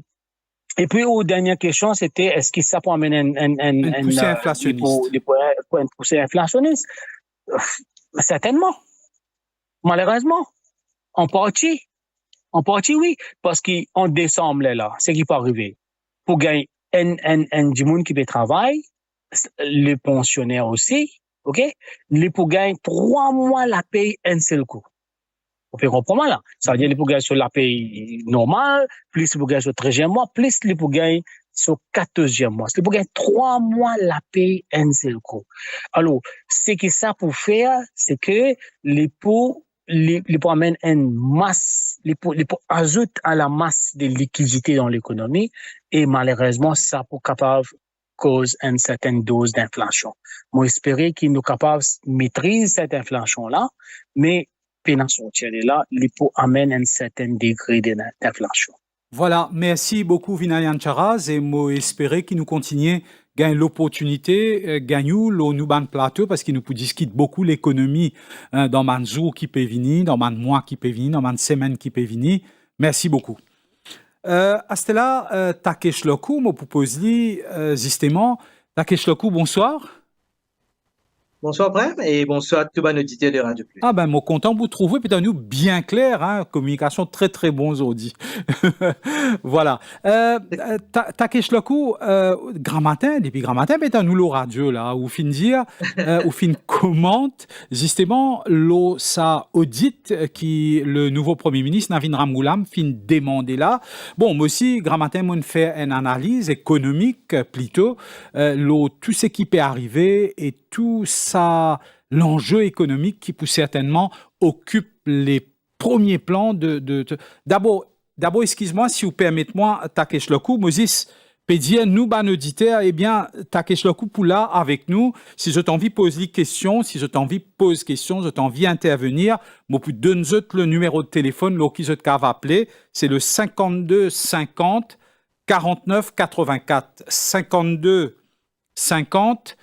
puis, la dernière question, c'était est-ce que ça peut amener une poussée inflationniste? Pour une poussée inflationniste? Certainement. Malheureusement. En partie, oui. Parce qu'en décembre, là, c'est qui peut arriver. Pour gagner du monde qui peut travailler, les pensionnaires aussi, OK? Pour gagner 3 mois la paye un seul coup. Vous pouvez comprendre là. Ça veut dire les pour gagner sur la paye normale, plus les pour gagner sur le 13e mois, plus les pour gagner sur le 14e mois. C'est pour gagner 3 mois la paye un seul coup. Alors, ce que ça pour faire, c'est que les pour amènent une masse, les pour ajouter à la masse de liquidité dans l'économie et malheureusement, ça pour capable cause une certaine dose d'inflation. Moi, j'espère qu'ils nous capables de maîtriser cette inflation-là, mais pendant sortir de là, les pour amènent un certain degré d'inflation. Voilà, merci beaucoup Vinayan Charaz et moi espérer qu'il nous continue gagner l'opportunité, gagner le ban plateau parce qu'il nous peut discuter beaucoup l'économie dans man jour qui peut venir, dans man mois qui peut venir, dans man semaine qui peut venir. Merci beaucoup. À ce là, Takesh Loku, moi propose justement, Takesh Loku, bonsoir. Bonsoir Brem et bonsoir à tous les auditeurs de Radio Plus. Ah ben, moi content de vous trouver, puis nous bien clair, hein, communication très très bon aujourd'hui. Voilà. Takesh Loku, grand matin, depuis grand matin, ben nous le radio là, où fin dire, où fin commente justement l'eau ça audit qui le nouveau premier ministre Navin Ramgoolam fin demander là. Bon, moi aussi grand matin, moi fait une analyse économique plutôt, tout ce qui peut arriver et tout ça, l'enjeu économique qui peut certainement occupe les premier plan d'abord, excuse-moi, si vous permettez-moi, Takesh Loku, Moses, Pédia, nous, ban auditeur, eh bien, Takesh Loku pour là avec nous. Si je t'envie poser des questions, si je t'envie poser questions, je t'envie intervenir, moi, puis donne le numéro de téléphone, là, qui je t'avais appelé, c'est le 52 50 49 84. 52 50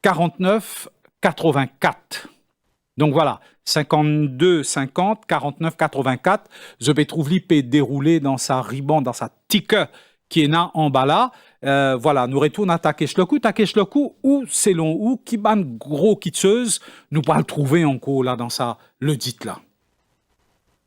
49 84. Donc voilà, 52 50 49 84. Je vais trouver l'IP déroulé dans sa ruban, dans sa tique qui est là en bas là. Voilà, nous retournons à Takesh Loku. Takesh Loku, où selon où, qui ban gros kitscheuse, nous pas le trouver encore là dans sa le dit là.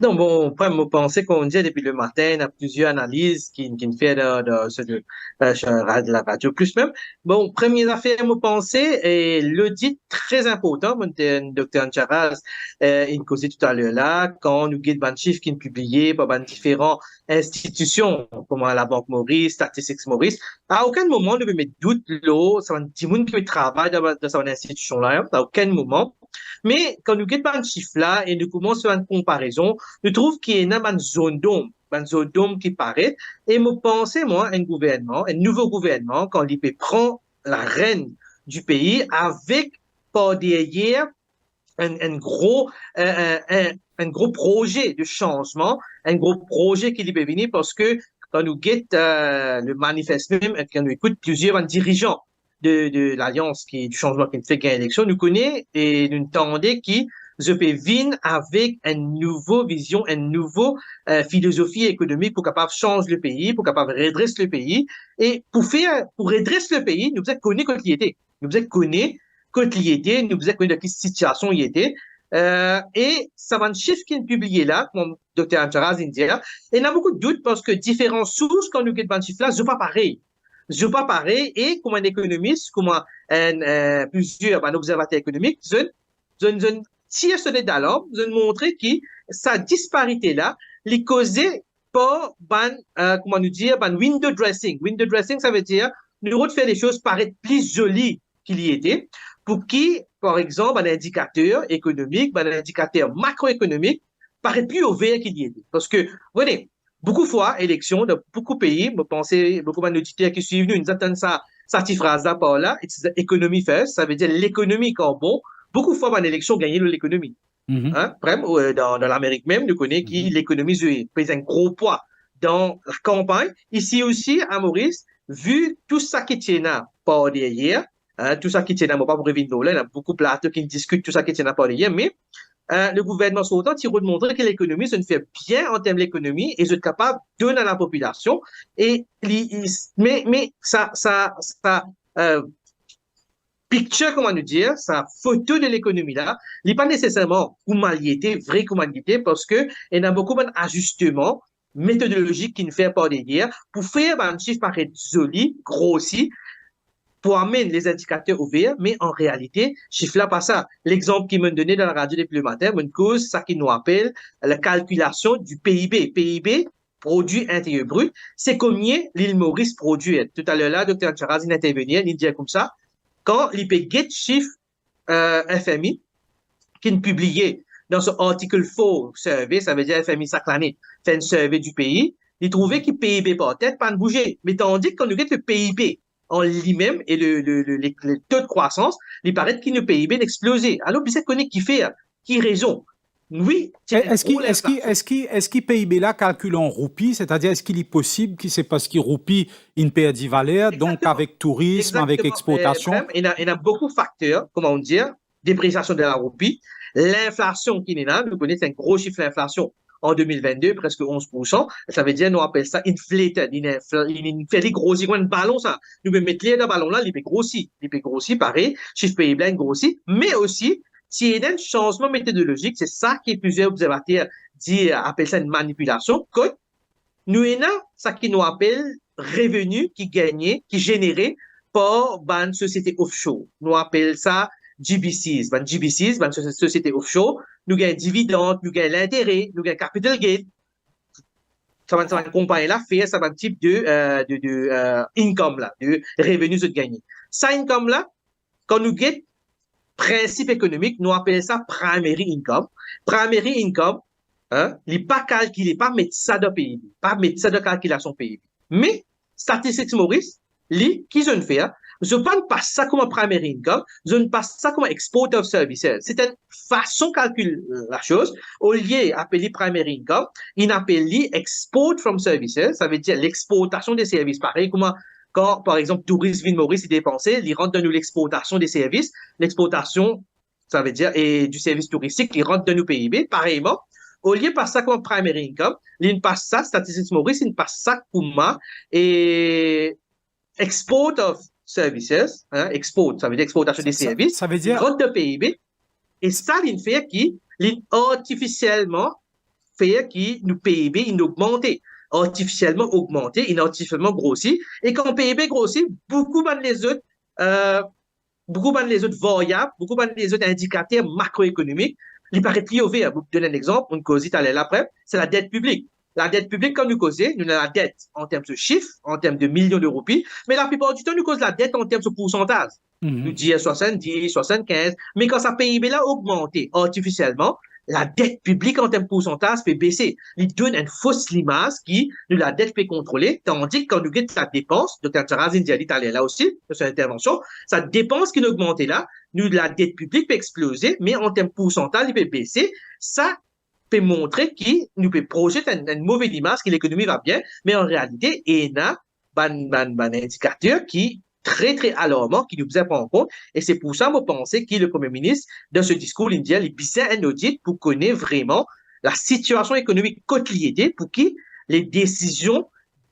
Non, bon, après, moi, pensais qu'on dit depuis le matin, il y a plusieurs analyses qui fait de la radio plus même. Bon, première affaire, moi, pensais, et l'audit très important, mon docteur Ancharaz, il causait tout à l'heure là, quand nous guide ban chiffres qui sont publiés par ban différentes institutions, comme la Banque Maurice, Statistics Maurice, à aucun moment, nous ne mettre doute là, ça va dire, monde qui travaille dans cette institution là, à aucun moment. Mais quand nous guettons un chiffre là et nous commençons à faire une comparaison, nous trouvons qu'il y a une zone d'ombre qui paraît. Et moi, pensez, moi, un nouveau gouvernement, quand l'IP prend la reine du pays avec, par derrière, un gros projet de changement, un gros projet qui peut venir parce que quand nous guettons le manifeste même, quand nous écoutons plusieurs dirigeants de l'Alliance du changement qui fait gagner l'élection, nous connaissons et nous entendons qui je peux venir avec une nouvelle vision, une nouvelle philosophie économique pour capable changer le pays, pour capable redresser le pays. Et pour redresser le pays, nous devons connaître quand il était. Nous devons connaître quand il était, nous devons connaître dans quelle situation il était. Et ça va un chiffre qui est publié là, comme Dr. Ancharaz dit là. Et il y a beaucoup de doutes parce que différentes sources, quand nous guettons ce chiffre là, ce n'est pas pareil. Je pas pareil, et comme un économiste, comme plusieurs observateurs économiques, je tire ce nez d'alarme, je montre que cette disparité-là, les causée par, comment nous dire, window dressing. Window dressing, ça veut dire, nous faire les choses paraître plus jolies qu'il y était, pour qui, par exemple, un indicateur économique, un indicateur macroéconomique, paraît plus ouvert qu'il y était. Parce que, voyez, beaucoup de fois, élection dans beaucoup de pays, je pense, beaucoup d'auditeurs qui suivent nous, ils attendent cette phrase-là par là, it's the economy first, ça veut dire l'économie quand bon. Beaucoup de fois, dans l'élection, gagner l'économie. Hein? Dans l'Amérique même, nous connaissons que l'économie pèse un gros poids dans la campagne. Ici aussi, à Maurice, vu tout ça qui tient là par derrière, tout ça qui tient là, pas pour revenir là, il y a beaucoup de plateaux qui discutent tout ça qui tient là par derrière, mais le gouvernement sortant tire de montrer que l'économie se fait bien en termes d'économie et est capable de donner à la population. Mais ça picture, comment nous dire, sa photo de l'économie là, il n'est pas nécessairement comment il était, vrai comment il était, parce que il y a beaucoup d'ajustements méthodologiques qui nous fait par derrière pour faire un chiffre paraître joli, grossi, pour amener les indicateurs ouverts, mais en réalité, chiffre là pas ça. L'exemple qui m'a donné dans la radio depuis le matin, me cause ça qui nous appelle la calculation du PIB. PIB, produit intérieur brut, c'est combien l'île Maurice produit. Tout à l'heure là, Dr. Ancharaz, il intervenait, il dit comme ça, quand l'IP get chiffre FMI, qui est publié dans ce article 4 survey, ça veut dire FMI chaque année fait un survey du pays, il trouvait que PIB par tête pas de bouger. Mais tandis que quand nous get le PIB en lui-même et le taux de croissance, il paraît qu'il ne PIB d'exploser. Alors, vous savez qui fait, qui raison. Oui. Est-ce qu'il PIB là calcule en roupies, c'est-à-dire est-ce qu'il est possible que c'est parce qu'il roupie une perte de valeur, donc avec tourisme, avec exportation? Il y a beaucoup de facteurs, comment dire, dépréciation de la roupie, l'inflation qui est là, nous connaissons un gros chiffre d'inflation en 2022, presque 11%. Ça veut dire, nous appelons ça inflated. Il fait grossir un ballon, ça. Nous pouvons mettre dans le ballon là, il peut grossir. Il peut grossir, pareil. Chiffre PIB, il grossit. Mais aussi, s'il y a un changement méthodologique, c'est ça que plusieurs observateurs appellent ça une manipulation. Quand nous avons ça qui nous appelle revenu qui gagnait, qui généré par une société offshore. Nous appelons ça GBCs. GBCs, société offshore, nous gagnons dividendes, nous gagnons l'intérêt, nous gagnons capital gain. Ça va comparer là, faire ça va un type de income là, de revenus de gagner. Ça income là, quand nous gagnons principe économique, nous appelons ça primary income. Primary income, hein, il pas calculé, pas mettre ça dans PIB, pas mettre ça dans calculation PIB. Mais, Statistics Maurice, lui, qui je ne fais, hein, je ne parle pas ça comme un primary income, je ne passe ça comme un export of services. C'est une façon de calculer la chose. Au lieu d'appeler primary income, il appelle export from services, ça veut dire l'exportation des services. Pareil, comment quand, par exemple, Tourisme Ville Maurice, il dépensait, il rentre dans nous l'exportation des services, l'exportation, ça veut dire, et du service touristique, il rentre dans nos PIB. Pareillement, au lieu de passer ça comme primary income, il passe ça, Statistics Maurice, il passe ça comme et export of services, hein, export, ça veut dire exportation des services, ça veut dire rentre de PIB, et ça, il fait qui, artificiellement fait qui, nous PIB, il augmente, artificiellement augmenté, artificiellement grossi, et quand PIB grossit, beaucoup de les autres variables, beaucoup de les autres indicateurs macroéconomiques, il paraît plus ouvert. Pour vous donner un exemple, on cause tout à l'heure après, c'est la dette publique. La dette publique, comme nous causons, nous avons la dette en termes de chiffres, en termes de millions d'euros, mais la plupart du temps, nous causons la dette en termes de pourcentage. Nous disons 70, 75, mais quand sa PIB là augmenté artificiellement, la dette publique en termes de pourcentage peut baisser. Il donne une fausse image qui, nous, la dette peut contrôler, tandis que quand nous guettons la dépense, Dr. Charazin dit à là aussi, de son intervention, sa dépense qui augmente là, nous, la dette publique peut exploser, mais en termes de pourcentage, il peut baisser. Ça peut montrer qu'il nous peut projeter une mauvaise image que l'économie va bien, mais en réalité, il y a un indicateur qui très, très alarmant, qui nous a pris en compte. Et c'est pour ça, moi, penser que le Premier ministre, dans ce discours, il dit, il besoin un audit pour connaître vraiment la situation économique quotidienne, pour qui les décisions,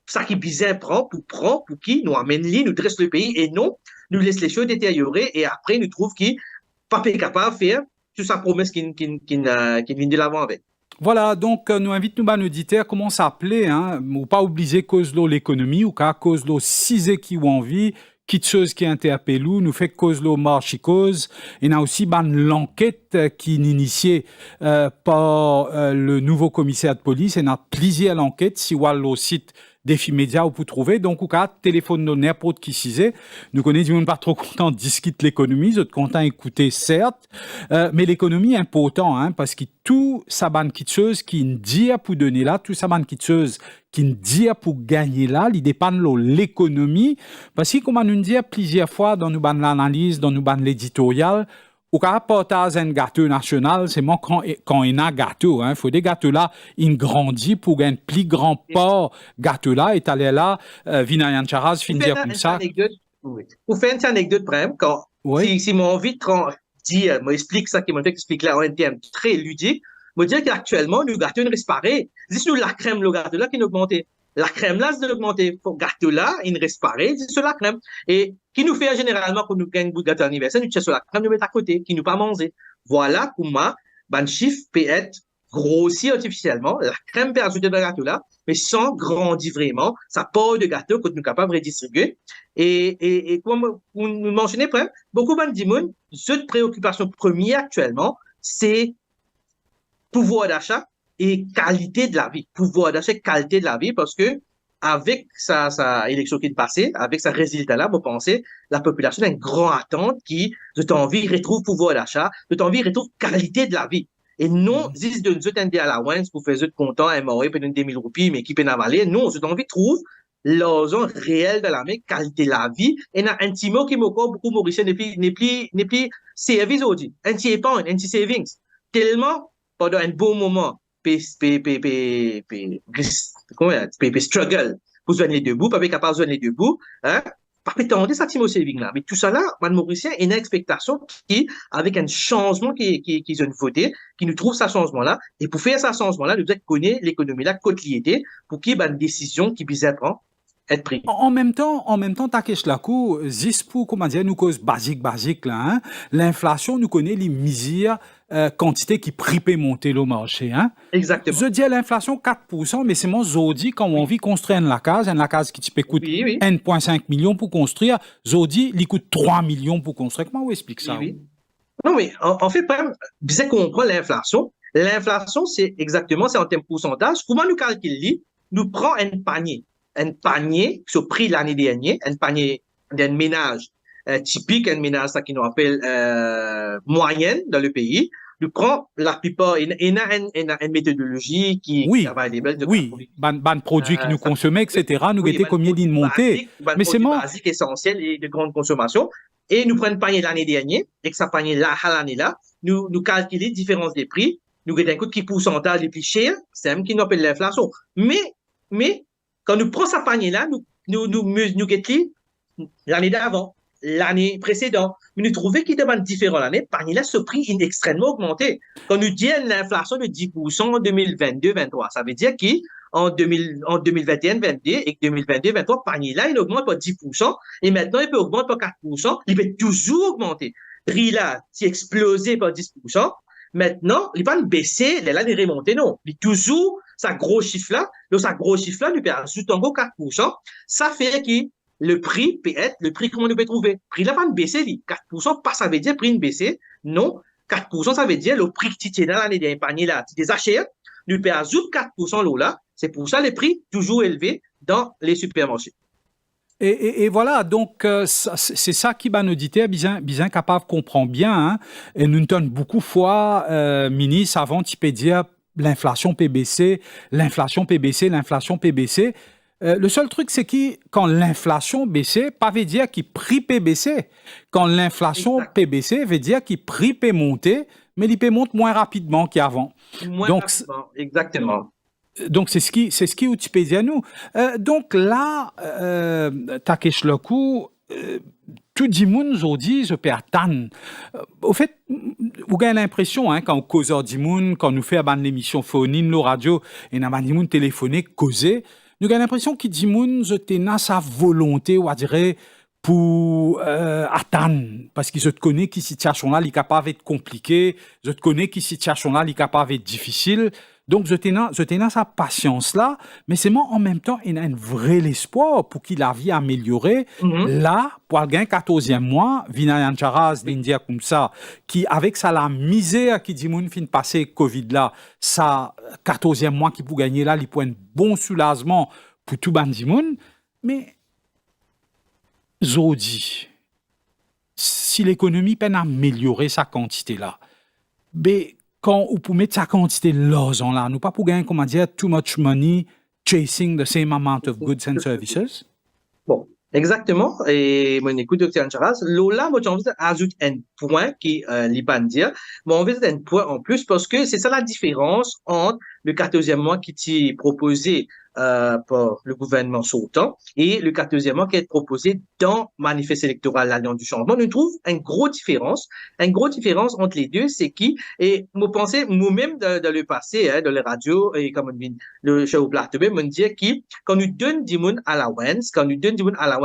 ça qui besoin prend, pour qui nous amène nous dresse le pays, et non, nous laisse les choses détériorer, et après, nous trouve qu'il n'est pas capable de faire toute sa promesse qu'il vient de l'avant avec. Voilà, donc nous invitons nos auditeurs comment s'appeler, hein, ou pas oublier cause de l'économie, ou qu'à cause de 6 qui ont envie, qui chose qui interpelle nous fait cause le marché cause. Il y a aussi l'enquête qui est initiée par le nouveau commissaire de police. Il y a plusieurs enquêtes, si vous allez au site Défi Média, vous pouvez trouver. Donc, ou cas, téléphone de n'importe qui s'y nous connaissons pas trop content de discuter l'économie, nous sommes contents d'écouter, certes, mais l'économie est important, hein, parce que tout ça ban qui chose qui ne dit pour donner là, tout ça ban qui chose qui ne dit pour gagner là, il dépend de l'économie, parce que comme on nous dit plusieurs fois dans nous ban l'analyse, dans nous ban l'éditorial, ou quand partage un gâteau national, c'est moi quand il y a un gâteau, hein, faut des gâteaux là, il grandit pour un plus grand port gâteau là, et aller là, Vinayan Charaz, finir comme ça. Pour faire une anecdote, quand, si mon envie de dire, m'explique ça, qui m'a fait expliquer là en termes très ludiques, me dire qu'actuellement, le gâteau ne reste pas pareil. C'est la crème, le gâteau là qui a augmenté. La crème là, c'est augmenté. Le gâteau là, il ne reste pas pareil, c'est sur la crème. Et qui nous fait généralement quand nous gagnons un bout de gâteau anniversaire, nous cherchons sur la crème, nous mettons à côté, qui nous pas manger. Voilà comment, le chiffre peut être grossi artificiellement. La crème peut ajouter dans le gâteau là, mais sans grandir vraiment. Ça part de gâteau que nous sommes capables de redistribuer. Et comme vous mentionnez, beaucoup de monde, cette préoccupation première actuellement, c'est pouvoir d'achat et qualité de la vie. Pouvoir d'achat et qualité de la vie, parce que avec sa élection qui est passée, avec sa résultat-là, vous pensez, la population a une grande attente qui, de envie, retrouve pouvoir d'achat, de envie, retrouve qualité de la vie. Et non, si de nous aider à la Wens pour faire eux content, un moré, peut-être 2000 roupies, mais qui peut n'avaler, non, de envie, trouve l'argent réel de la vie, qualité de la vie, et n'a un petit mot qui m'a beaucoup mauricien, n'est plus service aujourd'hui, un petit épargne, un petit savings. Tellement, pendant un bon moment, struggle pour se joindre debout, pas capable de se joindre debout, hein, pas prétendre ça Timo saving là. Mais tout ça là, Mme Mauricien, il y a une expectation qui, avec un changement qui ont voté, qui nous trouve ce changement là, et pour faire ce changement là, nous devons connaître l'économie là, quotidienne, pour qu'il y ait une décision qui puisse être prise. En même temps, Takesh Lakou, pour, comment dire, nous cause basique là, hein, l'inflation, nous connaît les mesures, quantité qui pripent monter le marché, hein. Exactement. Je dis l'inflation 4%, mais c'est mon Zodi, quand on vit construire une case qui te coûte 1,5 million pour construire, Zodi, il coûte 3 millions pour construire. Comment on explique ça? Non, mais en fait, bien qu'on comprend l'inflation, c'est exactement, c'est en termes de pourcentage. Comment nous calculons? Nous prenons un panier sur le prix de l'année dernière, un panier d'un ménage typique, un ménage ça qui nous appelle moyenne dans le pays. nous prenons la plupart, il y a une méthodologie qui Oui, est available. oui, ban produits qui nous consommaient, etc. Nous Oui, étions combien d'une montée. Mais c'est moi. basique, essentiel et de grande consommation. Et nous prenons panier l'année dernière, et que ça panier là, à l'année là, nous calculons la différence des prix, nous avons un coup qui pourcentage les plus chers, c'est même qui nous appelle l'inflation. Mais, quand nous prenons ce panier là, nous guettons l'année d'avant, l'année précédente. Mais nous trouvons qu'il demande différent l'année, panier là, ce prix est extrêmement augmenté. Quand nous disons l'inflation de 10% en 2022-23, ça veut dire qu'en 2021-22 et 2022-23, panier là, il augmente pas 10%, et maintenant, il peut augmenter par 4%, il peut toujours augmenter. Prix là, qui explosé par 10%, maintenant, il va pas baisser, là, il est remonté, non. Il est toujours, ça gros chiffre là, donc ça gros chiffre là, nous peut ajouter encore 4%, ça fait que le prix peut être, le prix comment nous peut trouver. Prix là, pas baisser, 4%, pas ça veut dire prix baisser, non. 4%, ça veut dire le prix que tu tiens dans l'année d'un panier là, tu des achats, nous peut ajouter 4% l'eau là, c'est pour ça les prix toujours élevés dans les supermarchés. Et voilà, donc c'est ça qui va nous dire, bien capable comprendre bien, hein, et nous donne beaucoup de fois, ministre, avant tu peux dire l'inflation PBC, l'inflation PBC, l'inflation PBC. Le seul truc, c'est que quand l'inflation baissait, pas veut dire qu'il prix PBC. Quand l'inflation PBC veut dire qu'il prix peut monter, mais il peut monter moins rapidement qu'avant. Rapidement, exactement. Donc, c'est ce qui Wikipédia nous. Donc là, Takesh Loku, tout le monde aujourd'hui, je peux attendre. Au fait, vous avez l'impression, hein, quand on cause du monde, quand nous fait l'émission phonine, nos radios, et nous avons téléphoné, causer, nous avons l'impression qu'il dit monde, je tenais sa volonté, on dirait, pour attendre. Parce que je te connais que cette situation-là, elle est capable d'être compliquée. Je te connais que cette situation-là, elle est capable d'être difficile. Donc, je tenais sa patience-là, mais c'est moi, en même temps, il a un vrai espoir pour qu'il la vie améliorée. Là, pour le 14e mois, Vinay Charas d'India comme ça, qui, avec ça, la misère qui dit, mon fin de passer Covid-là, ça, 14e mois qui pour gagner là, il peut un bon soulagement pour tout bandimoun. Mais, Zodi, si l'économie peine à améliorer sa quantité-là, mais, quand on peut mettre sa quantité l'argent là, nous pas pour gagner, comment dire, too much money chasing the same amount of goods and services? Bon, exactement. Et mon écoute, Dr. Ancharas, là, moi, j'ai envie d'ajouter un point qui n'est pas dire, mais on veut ajouter un point en plus parce que c'est ça la différence entre le 14e mois qui est proposé par le gouvernement sortant et le 14e mois qui est proposé dans le manifeste électoral l'Alliance du changement. Nous trouvons une grosse différence entre les deux, c'est qui, et moi pensais, moi-même dans le passé, hein, dans les radios, et comme le chef au plateau, me dire qui, quand nous donne du monde allowance,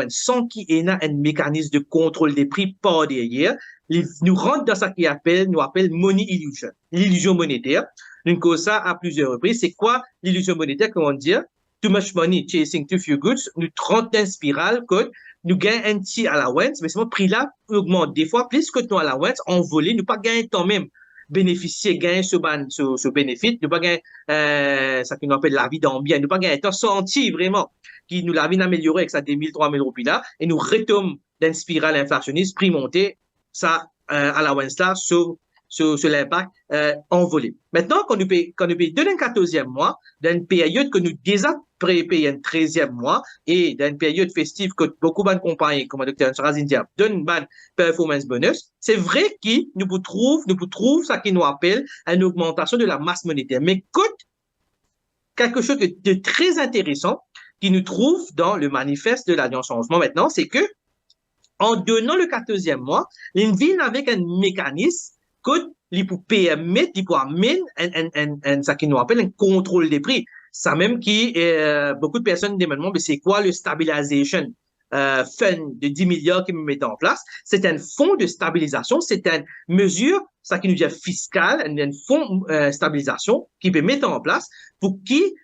sans qu'il y ait un mécanisme de contrôle des prix par derrière, nous rentre dans ce nous appelle money illusion, l'illusion monétaire. Nous cause ça à plusieurs reprises. C'est quoi l'illusion monétaire, comment dire? Too much money chasing too few goods. Nous rentrons dans une spirale que nous gagnons un petit allowance, mais ce prix là augmente des fois plus que ton allowance envolé. Nous pas gagner quand même bénéficier, gagner ce bénéfice. Nous pas gagner ça qu'on appelle la vie d'ambiance. Nous pas gagner tant senti vraiment qui nous la vie améliorée avec ça des 1000, 3000 roupies là et nous retombons dans une spirale inflationniste, prix monté, ça allowance là sur l'impact envolé. Maintenant, quand nous payons dans un 14e mois, dans une période que nous déjà prépayons un 13e mois et dans une période festive que beaucoup de compagnies, comme le Dr. Ancharas India, donnent un performance bonus, c'est vrai que nous trouvons ça qui nous appelle une augmentation de la masse monétaire. Mais quelque chose de très intéressant qui nous trouve dans le manifeste de l'Alliance Changement maintenant, c'est que en donnant le 14e mois, il vient avec un mécanisme il peut permettre, il peut amener ça qui nous appelle un contrôle des prix. Ça même qui, beaucoup de personnes demandent, mais c'est quoi le stabilization fund de 10 milliards qu'ils mettent en place? C'est un fonds de stabilisation, c'est une mesure, ça qui nous dit fiscale, un fonds stabilisation qui peut mettre en place pour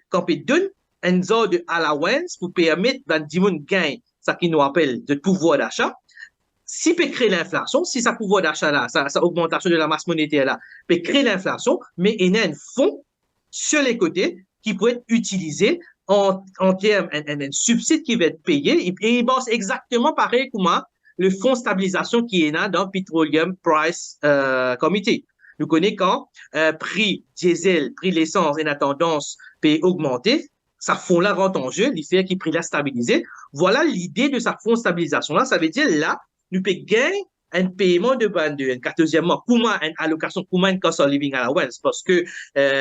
quand on donne une sorte de allowance pour permettre d'un diminuer gain, ça qui nous appelle de pouvoir d'achat. Si peut créer l'inflation, si ça pouvoir d'achat là, ça augmentation de la masse monétaire là, peut créer l'inflation, mais il y a un fonds sur les côtés qui peut être utilisé en termes un subside qui va être payé et il bosse exactement pareil comme le fonds de stabilisation qui est là dans Petroleum Price Committee. Nous connaissons quand prix diesel, prix l'essence et la tendance peut augmenter, ça fonds là rentre en jeu, il fait qu'il prix là stabilisé. Voilà l'idée de sa fonds stabilisation là. Ça veut dire là, nous peut gagner un paiement de un 14e mois, comment une allocation, comment une cost of living allowance, parce que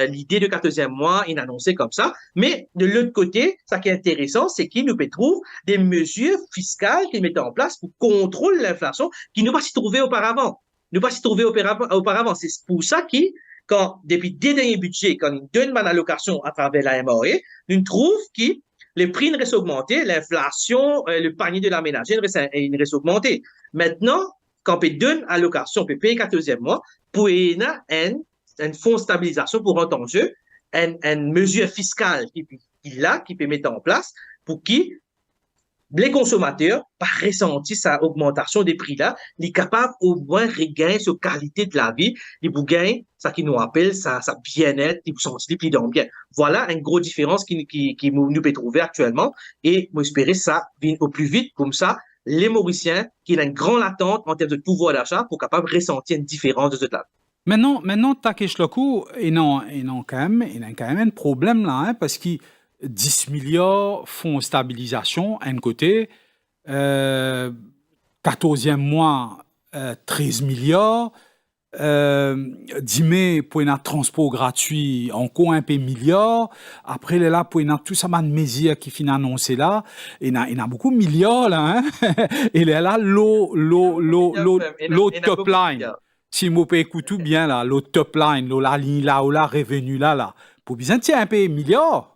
l'idée de 14e mois est annoncée comme ça. Mais de l'autre côté, ça qui est intéressant, c'est qu'il nous peut trouver des mesures fiscales qu'ils mettent en place pour contrôler l'inflation qui ne va pas s'y trouver auparavant. Ne pas s'y trouver auparavant. C'est pour ça qu'il, quand, depuis des derniers budgets, quand ils donnent une allocation à travers la MRE, nous trouvons que les prix ne restent augmentés, l'inflation, le panier de la ménagère ne reste augmenté. Maintenant, quand on donne allocation, on peut payer 14e mois, pour une fonds de stabilisation pour rentrer en jeu, une mesure fiscale qui peut mettre en place pour qui les consommateurs, par ressenti sa augmentation des prix-là, ils sont capables au moins de regagner sa qualité de la vie, ils vont gagner ça qui nous appelle sa bien-être, ils vont sentir plus dans bien. Voilà une grosse différence qui nous peut trouver actuellement et moi j'espère ça vienne au plus vite comme ça. Les Mauriciens qui ont une grande attente en termes de pouvoir d'achat pour capable ressentir une différence de ce là. Maintenant, Takesh Loku, il a quand même un problème là, hein, parce que 10 milliards fonds stabilisation, un côté, 14e mois, 13 milliards, 10 mai pour un transport gratuit, encore un peu milliards, après là, pour tout ça, de mesures qui finissent annoncées là, il y a beaucoup de milliards là, hein, et là, l'autre top line. Si vous pouvez écouter bien là, l'autre top line, la ligne là, ou la revenu là, pour bien tirer un peu milliards.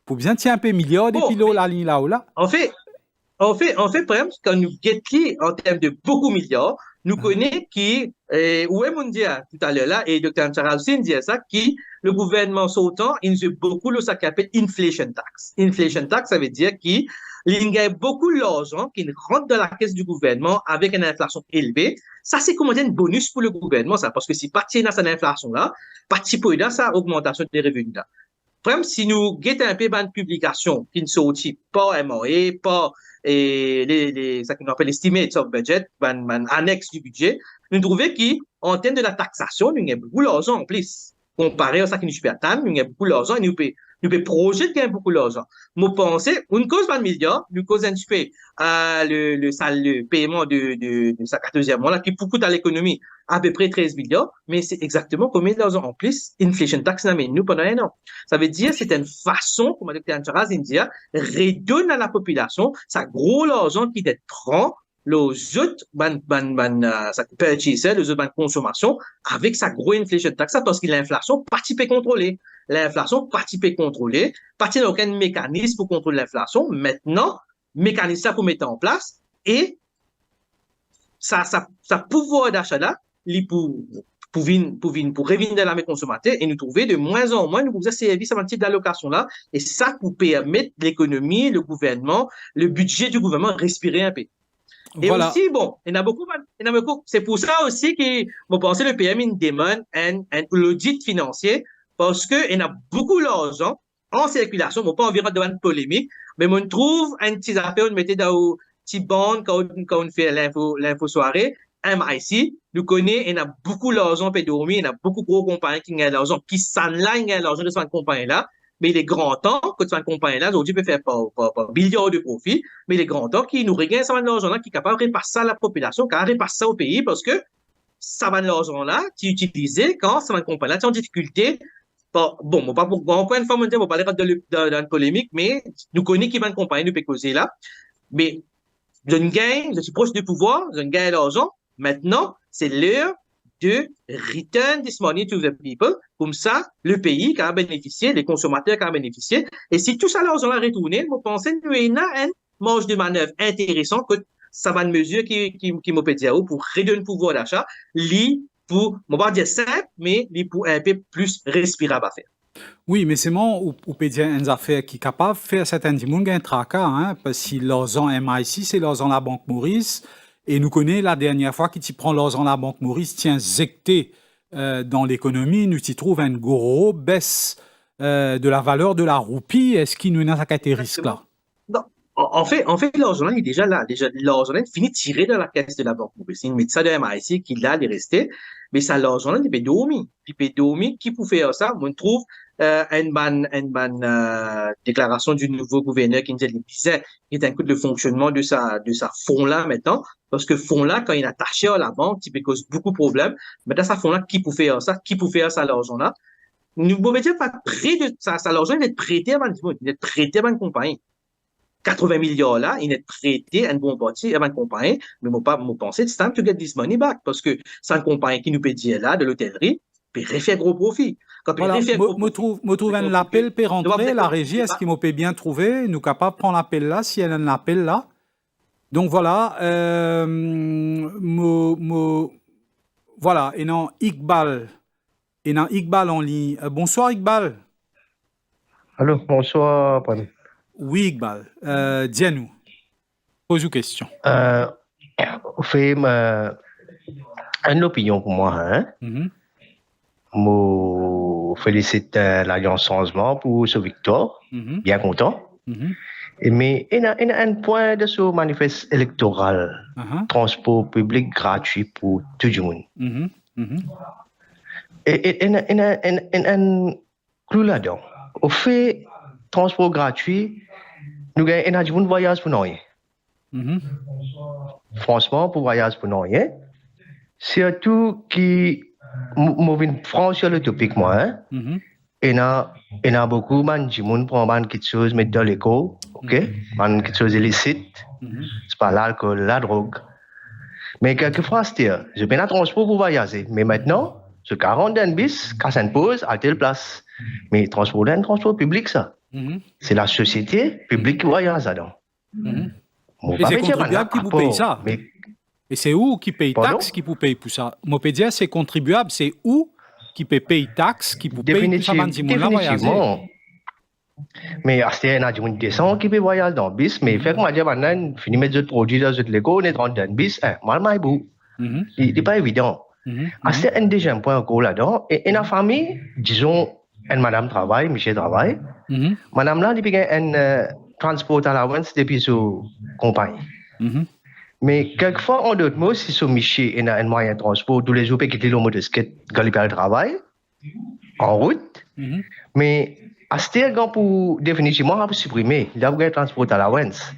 Pour bien tirer un peu milliards depuis la ligne là ou là. En fait, par exemple, quand nous guettons en termes de beaucoup de milliards, nous connaissons qui, où est mon dia tout à l'heure là, et Dr. Charles aussi dit ça, qui, le gouvernement sautant, il nous a beaucoup le ça qu'on appelle inflation tax. Inflation tax, ça veut dire qu'il y a beaucoup d'argent qui rentre dans la caisse du gouvernement avec une inflation élevée. Ça, c'est comment dire un bonus pour le gouvernement, ça, parce que si parti dans cette inflation là, parti pour dans sa augmentation des revenus là. Même si nous guettons un peu de publication qui ne sortit pas MOE, pas ça qu'on appelle estimate of budget, annexe du budget, nous trouvons qu'en termes de la taxation, nous avons beaucoup d'argent en plus. Comparé à ça qui nous peut attendre, nous avons beaucoup d'argent et nous pouvons projeter beaucoup d'argent. Moi, pensez, une cause 20 milliards, nous cause un peu le paiement de sa 14e mois là, qui pour coûter à l'économie à peu près 13 milliards, mais c'est exactement combien d'argent en plus inflation tax n'a nous pendant un an. Ça veut dire c'est une façon, comme le Dr. Ancharaz India, redonne à la population sa gros argent qui est prend les autres ça purchase, les autres consommation avec sa gros inflation tax parce que l'inflation partie peut contrôler. L'inflation partie peut contrôler, partie n'a aucun mécanisme pour contrôler l'inflation. Maintenant, mécanisme ça pour mettre en place et ça pouvoir d'achat là, pour revenir dans la main consommateur et nous trouver de moins en moins, nous vous servir ce type d'allocation là et ça pour permettre l'économie, le gouvernement, le budget du gouvernement respirer un peu. Et voilà. Aussi, bon, il y en a beaucoup. C'est pour ça aussi que, moi, pensez le PM demande un audit financier parce que il y a beaucoup d'argent en circulation. Bon, pas environ devant une polémique, mais on trouve un petit affaire, on mettait dans un petit bande quand on fait l'info soirée. MIC, nous connaissons, il y a beaucoup d'argent pour dormir, il y a beaucoup de gros compagnies qui ont l'argent, qui s'en là, il y a l'argent de cette compagnie-là. Mais il est grand temps que cette compagnie-là, aujourd'hui, peut faire pas milliards de profits, mais il est grand temps qu'il nous regagne ça de l'argent-là, qui est capable de repasser ça à la population, qui repasse ça au pays, parce que ça va de l'argent-là, tu utilisais quand cette compagnie-là, tu es en difficulté. Bon, pas pour encore une fois, on va parler d'une polémique, mais nous connaissons qu'il y a une compagnie, nous peut causer là. Mais je suis proche du pouvoir, je gagne l'argent. Maintenant, c'est l'heure de return this money to the people. Comme ça, le pays qui a bénéficié, les consommateurs qui ont bénéficié. Et si tout ça, l'argent a retourné, vous pensez qu'il y a une marge de manœuvre intéressante que ça va une mesure qui me peut dire pour redonner le pouvoir d'achat, pour, on va dire simple, mais pour un peu plus respirable à faire. Oui, mais c'est moi ou peut dire une affaire qui est capable de faire certains gens un tracas, hein, parce que l'argent MIC, c'est l'argent de la Banque Maurice. Et nous connaissons la dernière fois qu'il prend l'argent de la Banque Maurice, tient injecté dans l'économie, nous y trouvons une grosse baisse de la valeur de la roupie. Est-ce qu'il nous a un risque là? Non. En fait, l'argent est déjà là. Déjà, l'argent est fini tiré de la caisse de la Banque Maurice. Il met ça de MIC qui là, il est resté. mais ça l'argent là, il peut dormir. Qui peut faire ça? On trouve une bonne déclaration du nouveau gouverneur qui disait qu'il est un coup de fonctionnement de sa fonds là maintenant, parce que fonds là, quand il est attaché à la banque, il peut causer beaucoup de problèmes. Maintenant, ça fonds là, qui peut faire ça? Qui peut faire ça l'argent là? Nous pouvons dire pas près de ça, l'argent, il est prêté à une compagnie. 80 milliards là, il est prêté à une bonne partie à une compagnie, mais moi penser, it's time to get this money back, parce que c'est une compagnie qui nous peut dire là, de l'hôtellerie, peut refaire gros profit. Voilà, me trouve un appel peut rentrer, la régie, est-ce qu'il m'a bien trouvé? Nous capables de prendre l'appel là, si elle a un appel là. Donc voilà, voilà, et non, Iqbal en ligne. Bonsoir Iqbal. Allô, bonsoir, Pan. Oui, Iqbal. Dis-nous. Pose une question. Fait une opinion pour moi. Hein? Je félicite l'Alliance Changement pour ce victoire. Bien content. Mais il y a un point de ce manifeste électoral. Transport public gratuit pour tout le monde. Et il y a un clou là-dedans. Au fait, transport gratuit, nous avons un voyage pour nous. Franchement, pour voyage pour nous, surtout qui m'ont franc sur le topic, moi. Il y a beaucoup de gens qui prennent quelque chose, mettent dans l'école, ok? Quelque chose illicite, c'est pas l'alcool, la drogue. Mais quelquefois, je prends un transport pour voyager. Mais maintenant, je 40 d'un bis, quand ça pose, à telle place. Mais transport public, ça. C'est la société publique qui voyage là-dedans. Et c'est contribuable qui vous paye ça. Et c'est où qui paye taxe qui vous paye pour ça? Moi, je peux dire, c'est contribuable, c'est où qui peut payer taxe qui vous paye pour ça, définitivement. Mais il y a des gens qui peuvent voyager dans le bis, mais fait qu'on va dire maintenant, finir mettre des produits dans le Lego, on est dans le bis, moi, il n'est pas évident. C'est un deuxième point encore là-dedans. Et la famille, disons, une madame travaille, monsieur travaille. Madame là, il y a un transport allowance depuis sa compagnie. Mais quelquefois, en d'autres mots, si son monsieur il a un moyen de transport, tous les jours, il quitte le motoskate quand il travaille, en route. Mais à ce temps, pour définitivement supprimer, il y a un transport allowance.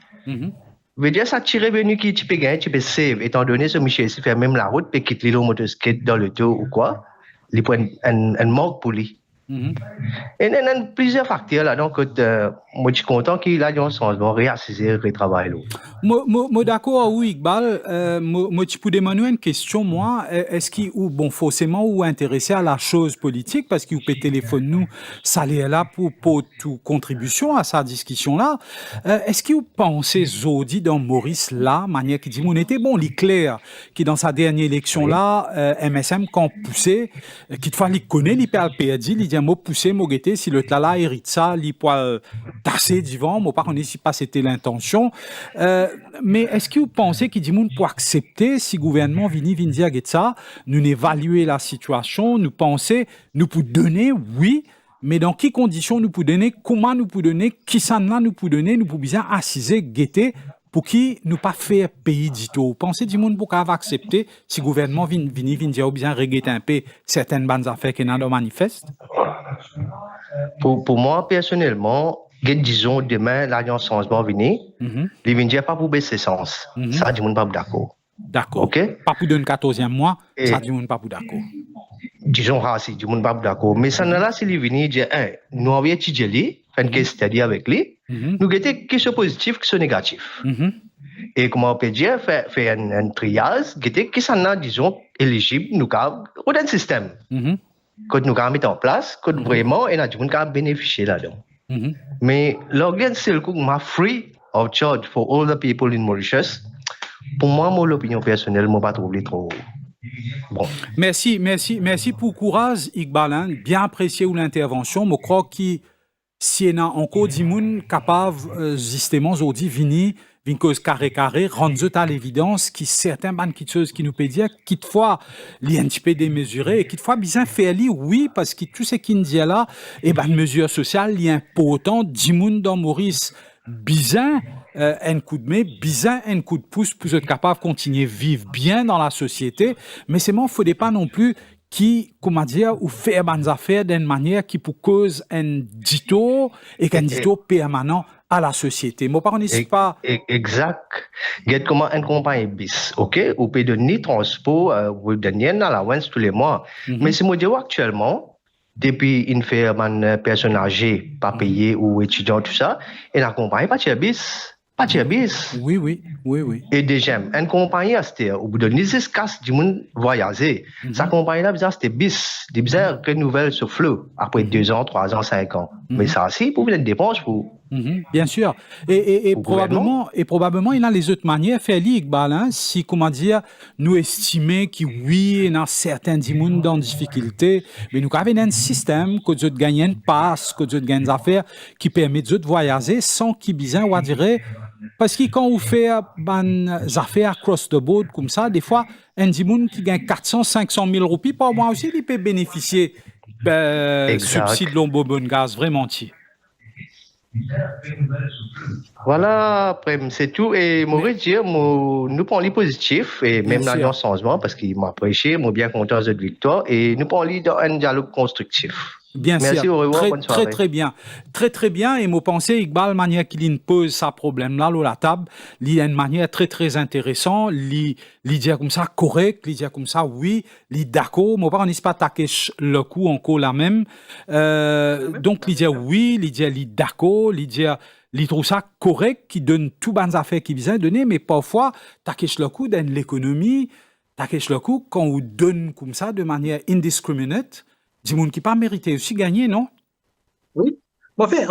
Veut dire ça tire revenu qui tu peux gagner, tu peux save, étant donné ce monsieur fait même la route, peut quitter le motoskate dans le dos ou quoi, il prend un manque pour lui. Et il y a plusieurs facteurs là, donc moi je suis content qu'il ait un changement, réassiser, retravailler. Moi d'accord, oui, Iqbal, moi je peux demander une question, moi, est-ce qu'il bon forcément ou intéressé à la chose politique, parce qu'il peut téléphoner nous, ça est là pour toute contribution à sa discussion là, est-ce qu'il pensez Zodi dans Maurice là, manière qui dit, on était bon, l'éclair, qui dans sa dernière élection là, MSM quand poussé, qui de fois il connaît, il peut perdu, il dit, moi poussé, moi guetté, si le tala hérite ça, il peut tasser devant, moi pas connais si pas c'était l'intention, mais est-ce que vous pensez qu'il dit moun pour accepter si le gouvernement vient dire ça, nous évaluer la situation, nous penser, nous pour donner, oui, mais dans quelles conditions nous pour donner, comment nous pour donner, qui ça nous pour donner, nous pour bien assiser, guetter, pour qui nous pas faire pays du tout. Vous pensez du monde pour qu'on accepter si le gouvernement vient dire ou bien regretter un peu certaines bonnes affaires qui sont dans le manifeste? Pour moi, personnellement, disons demain, l'Alliance Changement venir, les vient dire pas pour baisser sens. Ça, du monde pas d'accord. D'accord. OK? Pas pour donner 14e mois, ça, du monde pas pour d'accord. Disons, si du monde pas pour d'accord. Mais ça, là, si les venir dire, nous avons étudié, fait une case study avec lui, nous avons qui sont positifs, qui sont négatifs. Et comment on peut dire, faire un triage, qui sont là, disons, éligibles, nous avons un système. Quand nous avons mis en place, quand vraiment, il y a du monde qui a bénéficié là-dedans. Mais l'organe c'est le coup free of charge for all the people in Mauritius. Pour moi, mon opinion personnelle, moi pas trouvé trop bon. Merci pour le courage, Iqbal. Bien apprécié l'intervention. Je crois que si on a encore des gens capables justement aujourd'hui venir une cause carré rendre à l'évidence qui certains bonnes choses qui nous peut dire qu'il fois li un petit peu démesuré et qu'il fois bien faire li oui parce que tout ce qui nous dit là et mesures sociales li important 10 moun dans Maurice bizarre un coup de main, bizarre un coup de pouce pour être capable de continuer à vivre bien dans la société. Mais c'est moi, il ne faudrait pas non plus qui, comment dire, ou faire des affaires d'une manière qui pour cause un dito et qu'un dito permanent à la société. Moi, par n'est pas... Exact. Regarde comment une compagnie bis, ok? Ou peut donner transport, ou donner une allowance tous les mois. Mais c'est moi dire actuellement, depuis une firme personne âgée, pas payée ou étudiant, tout ça, et la compagnie pas de bis. Pas de bis. Oui. Et déjà, une compagnie, c'était au bout de 10 casses du monde voyager. Sa compagnie-là, c'était bis. Des bizarres que nouvelles se flot après 2 ans, 3 ans, 5 ans. Mais ça, c'est pour une dépense pour. Bien sûr. Et probablement, il y a les autres manières, Félix Iqbal, hein, si, comment dire, nous estimer que oui, il y a certains monde dans difficulté, mais nous avons un système que nous gagnons une passe, que nous gagnons des affaires qui permet de voyager sans qu'il y ait besoin, on dirait, parce que quand on fait des affaires across the board comme ça, des fois, un monde qui gagne 400, 500 000 roupies, pour moi aussi, il peut bénéficier subside l'ombo bon gaz, vraiment. Voilà, c'est tout. Et moi, dire, nous prenons les positifs, et même dans le changement, parce qu'il m'a prêché, moi bien content de cette victoire, et nous prenons dans un dialogue constructif. Bien Merci, sûr, au revoir, bonne soirée. très bien. Très bien, et moi pensais, Iqbal, manière qu'il pose sa problème-là, à la table, il y a une manière très intéressante, il dit comme ça, correct, il dit comme ça, oui, il d'accord, moi pas, on n'est pas attaqué le coup encore la même, donc il dit oui, il dit d'accord, il trouve ça correct, qui donne tout bonnes affaires qu'il vient donner, mais parfois, attaqué le coup dans l'économie, attaqué le coup quand on donne comme ça, de manière indiscriminate, du monde qui pas mérité aussi gagner, non? Oui. En fait,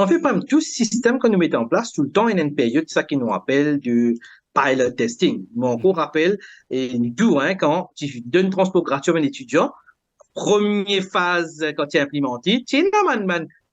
tout ce système que nous mettons en place, tout le temps, il y a une période, ça qui nous rappelle du pilot testing. Mon cours rappelle, et tout, hein, quand tu donnes transport gratuit à un étudiant, première phase, quand tu es implémenté, tu as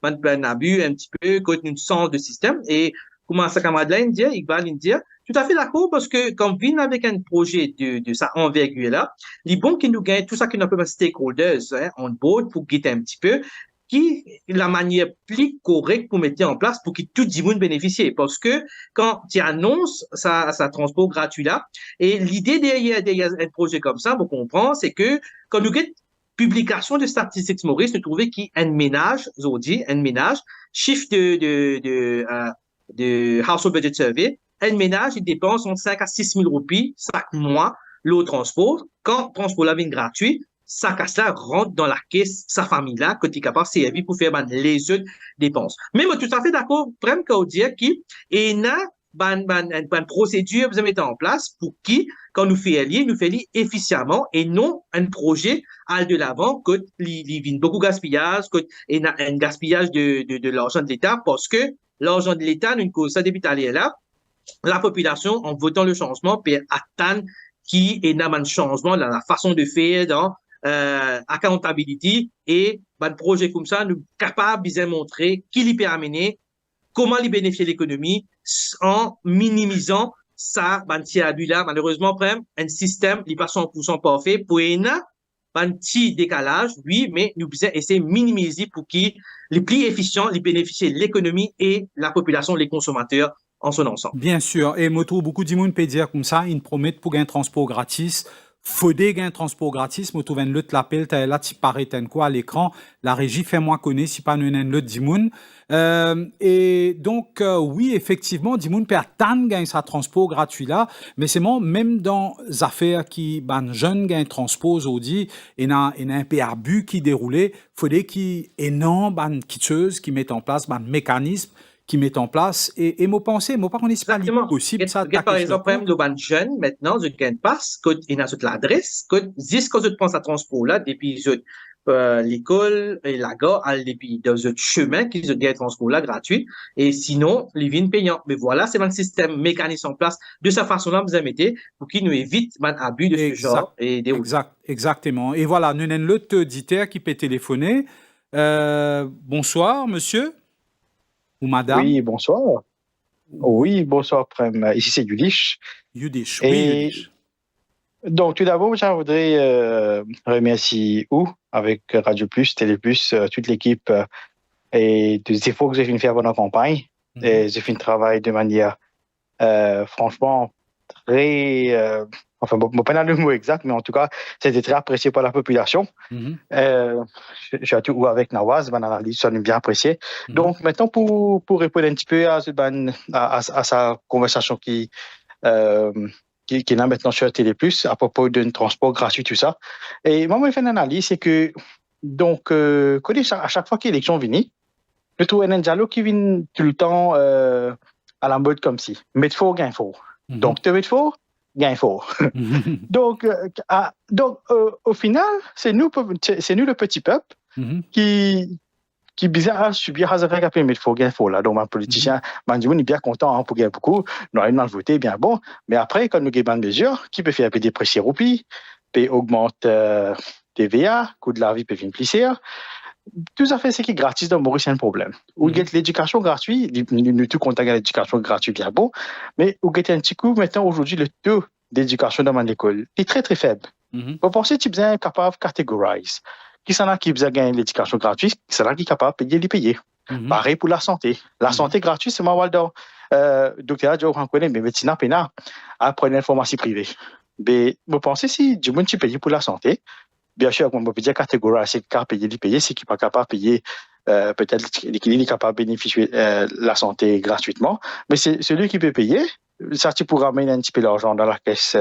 un abus un petit peu, quand une sens de système, et comment ça, camarade-là, Iqbal, il dit, tout à fait d'accord, parce que quand on vient avec un projet de ça envergure-là, les bons qui nous gagnent, tout ça qui nous appelle stakeholders, hein, on board pour guider un petit peu, qui la manière plus correcte pour mettre en place pour que tout le monde bénéficie. Parce que quand tu annonces ça transport gratuit là, et l'idée derrière un projet comme ça, vous comprenez, c'est que quand nous avons publication de Statistics Maurice, nous trouvons qu'un ménage, aujourd'hui, un ménage, chiffre de Household Budget Survey, un ménage, il dépense entre 5 à 6 000 roupies chaque mois l'eau transport. Quand le transport la vient gratuit, ça casse-là rentre dans la caisse, sa famille-là, que tu es capable de servir pour faire les autres dépenses. Mais moi, tout à fait d'accord, vraiment, quand on dit qu'il y a une procédure que vous mettez en place pour qui, quand nous faisons efficacement et non un projet à de l'avant, que il y a beaucoup de gaspillage, que il y a un gaspillage de l'argent de l'État parce que l'argent de l'État, une cause ça depuis là, la population, en votant le changement, peut attendre qui est un changement dans la façon de faire, dans accountability, et un projet comme ça, nous sommes capables de montrer qui lui peut amener, comment lui bénéficier de l'économie, en minimisant ça, là, malheureusement, un système qui n'est pas 100% parfait, pour un petit décalage, oui, mais nous devons essayer de minimiser pour qu'il les plus efficient, les bénéficier de l'économie et la population, les consommateurs, en son ensemble. Bien sûr, et moi trouve beaucoup de monde peut dire comme ça, ils promettent pour gagner un transport gratis. Faudrait gagner un transport gratis, moi trouve un l'autre l'appel, t'as là tu parais t'as quoi à l'écran, la régie fait moi connaître si pas un l'autre dimoun. Et donc oui effectivement dimoun peut attendre gagner sa transport gratuit là, mais c'est moi même dans les affaires qui jeunes gagnent transport aujourd'hui, il y a un peu abus qui déroulait, faudrait qu'il énorme quitteuse qui mettent en place un mécanisme qui mettent en place et moi pensais moi pas qu'on est pas possible ça par exemple même de ban jeune maintenant je gagne passe que il a toute l'adresse que jusqu'à je pense à transport là depuis l'école et la gare depuis dans un chemin qui se gagne transport là gratuit et sinon les vignes payants mais voilà c'est un système mécanisme en place de cette façon là vous mettez pour qu'il nous évite un abus de ce genre et des exactement et voilà nous avons l'autre auditeur qui peut téléphoner bonsoir monsieur ou madame. Oui, bonsoir. Oui, bonsoir, Prem. Ici, c'est Yudish. Yudish, oui. Yudish. Donc, tout d'abord, je voudrais remercier avec Radio Plus, Télé Plus, toute l'équipe et des efforts que j'ai fait faire pendant la campagne. J'ai fait un travail de manière franchement, très... enfin, je ne pas dans le mot exact, mais en tout cas, c'était très apprécié par la population. J'ai tout avec Nawaz, mon analyse, ça bien apprécié. Donc, maintenant, pour répondre un petit peu à sa conversation qui est là maintenant sur Télé+, à propos d'un transport gratuit, tout ça. Et moi, je fais une analyse, c'est que, donc, à chaque fois que l'élection vient, je trouve un dialogue qui vient tout le temps à la mode comme si. Mettre fort, gain fort. Donc, te mettre fort, gain fort. Donc, au final, c'est nous le petit peuple qui bizarre subir à faire appel mais il faut gagner fort là. Donc un politicien Mandimoun est bien content pour gagner beaucoup, normalement voter bien bon, mais après quand nous avons des mesures qui peut faire déprécier roupies, peut augmenter TVA, coût de la vie peut venir plus cher. Tout ça fait c'est qui est gratis dans Maurice, c'est un problème. Ou l'éducation gratuite, nous tout content l'éducation gratuite bien bon, mais ou un petit coup maintenant aujourd'hui le taux d'éducation dans mon école est très très faible. Vous pensez que tu es capable de catégoriser qui sont là qui besoin gagner l'éducation gratuite, qui sont là qui est capable de payer les payer. Pareil pour la santé. La santé gratuite, c'est moi, Waldo. Docteur Adjo, on connaît, mais médecin pénal, à prendre une pharmacie privée. Mais vous pensez si du monde qui paye pour la santé, bien sûr, on peut dire catégorie, c'est capable de payer les payer, c'est qui n'est pas capable de payer, peut-être qu'il est capable de bénéficier de la santé gratuitement, mais c'est celui qui peut payer, ça tu pourras amener un petit peu d'argent dans la caisse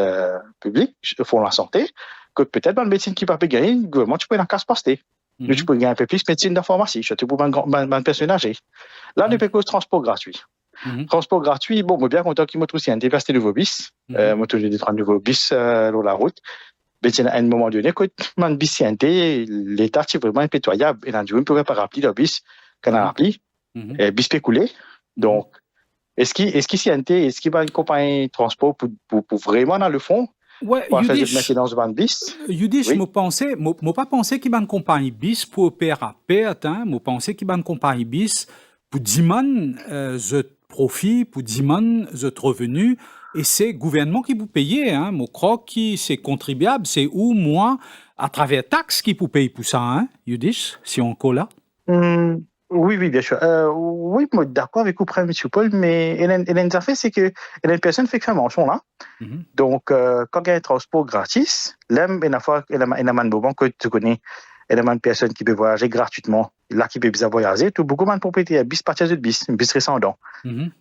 publique, au fond de la santé, que peut-être dans la médecine qui ne peut pas gagner, le gouvernement, tu peux dans la casse postée. Tu peux gagner un peu plus de médecine de pharmacie, tu peux une personne âgée. Là, on peut cause transport gratuit. Transport gratuit, bon, moi bien content qu'il m'a trouvé un déplacé de nouveaux bis. Moi, j'ai des nouveaux bis sur la route. Mais à un moment donné, quand man bis l'État est vraiment impitoyable. Et là, on ne pouvait pas rappeler le bis qu'on a rappelé. Bis peut couler. Donc, est-ce qu'il va une compagnie de transport pour vraiment dans le fond? Ouais, Yudish, je ne pas pensé qu'il y a une compagnie bis pour opérer à perte, je pensais qu'il y a une compagnie bis pour 10 man de profit, pour 10 man de revenus, et c'est le gouvernement qui vous paye, hein, je crois que c'est contribuable, c'est où moi, à travers taxes qui vous paye pour ça, hein, Yudish, si on colle là. Oui, bien sûr. Oui, moi, d'accord avec vous, M. Paul, mais il y a une affaire, c'est que il y a une personne qui fait que mention là. Donc, quand il y a un transport gratis, là, il y a un moment que tu connais, il y a une personne qui peut voyager gratuitement, là, qui peut bien voyager, tout beaucoup de propriétaires, bis partir de bis récendant.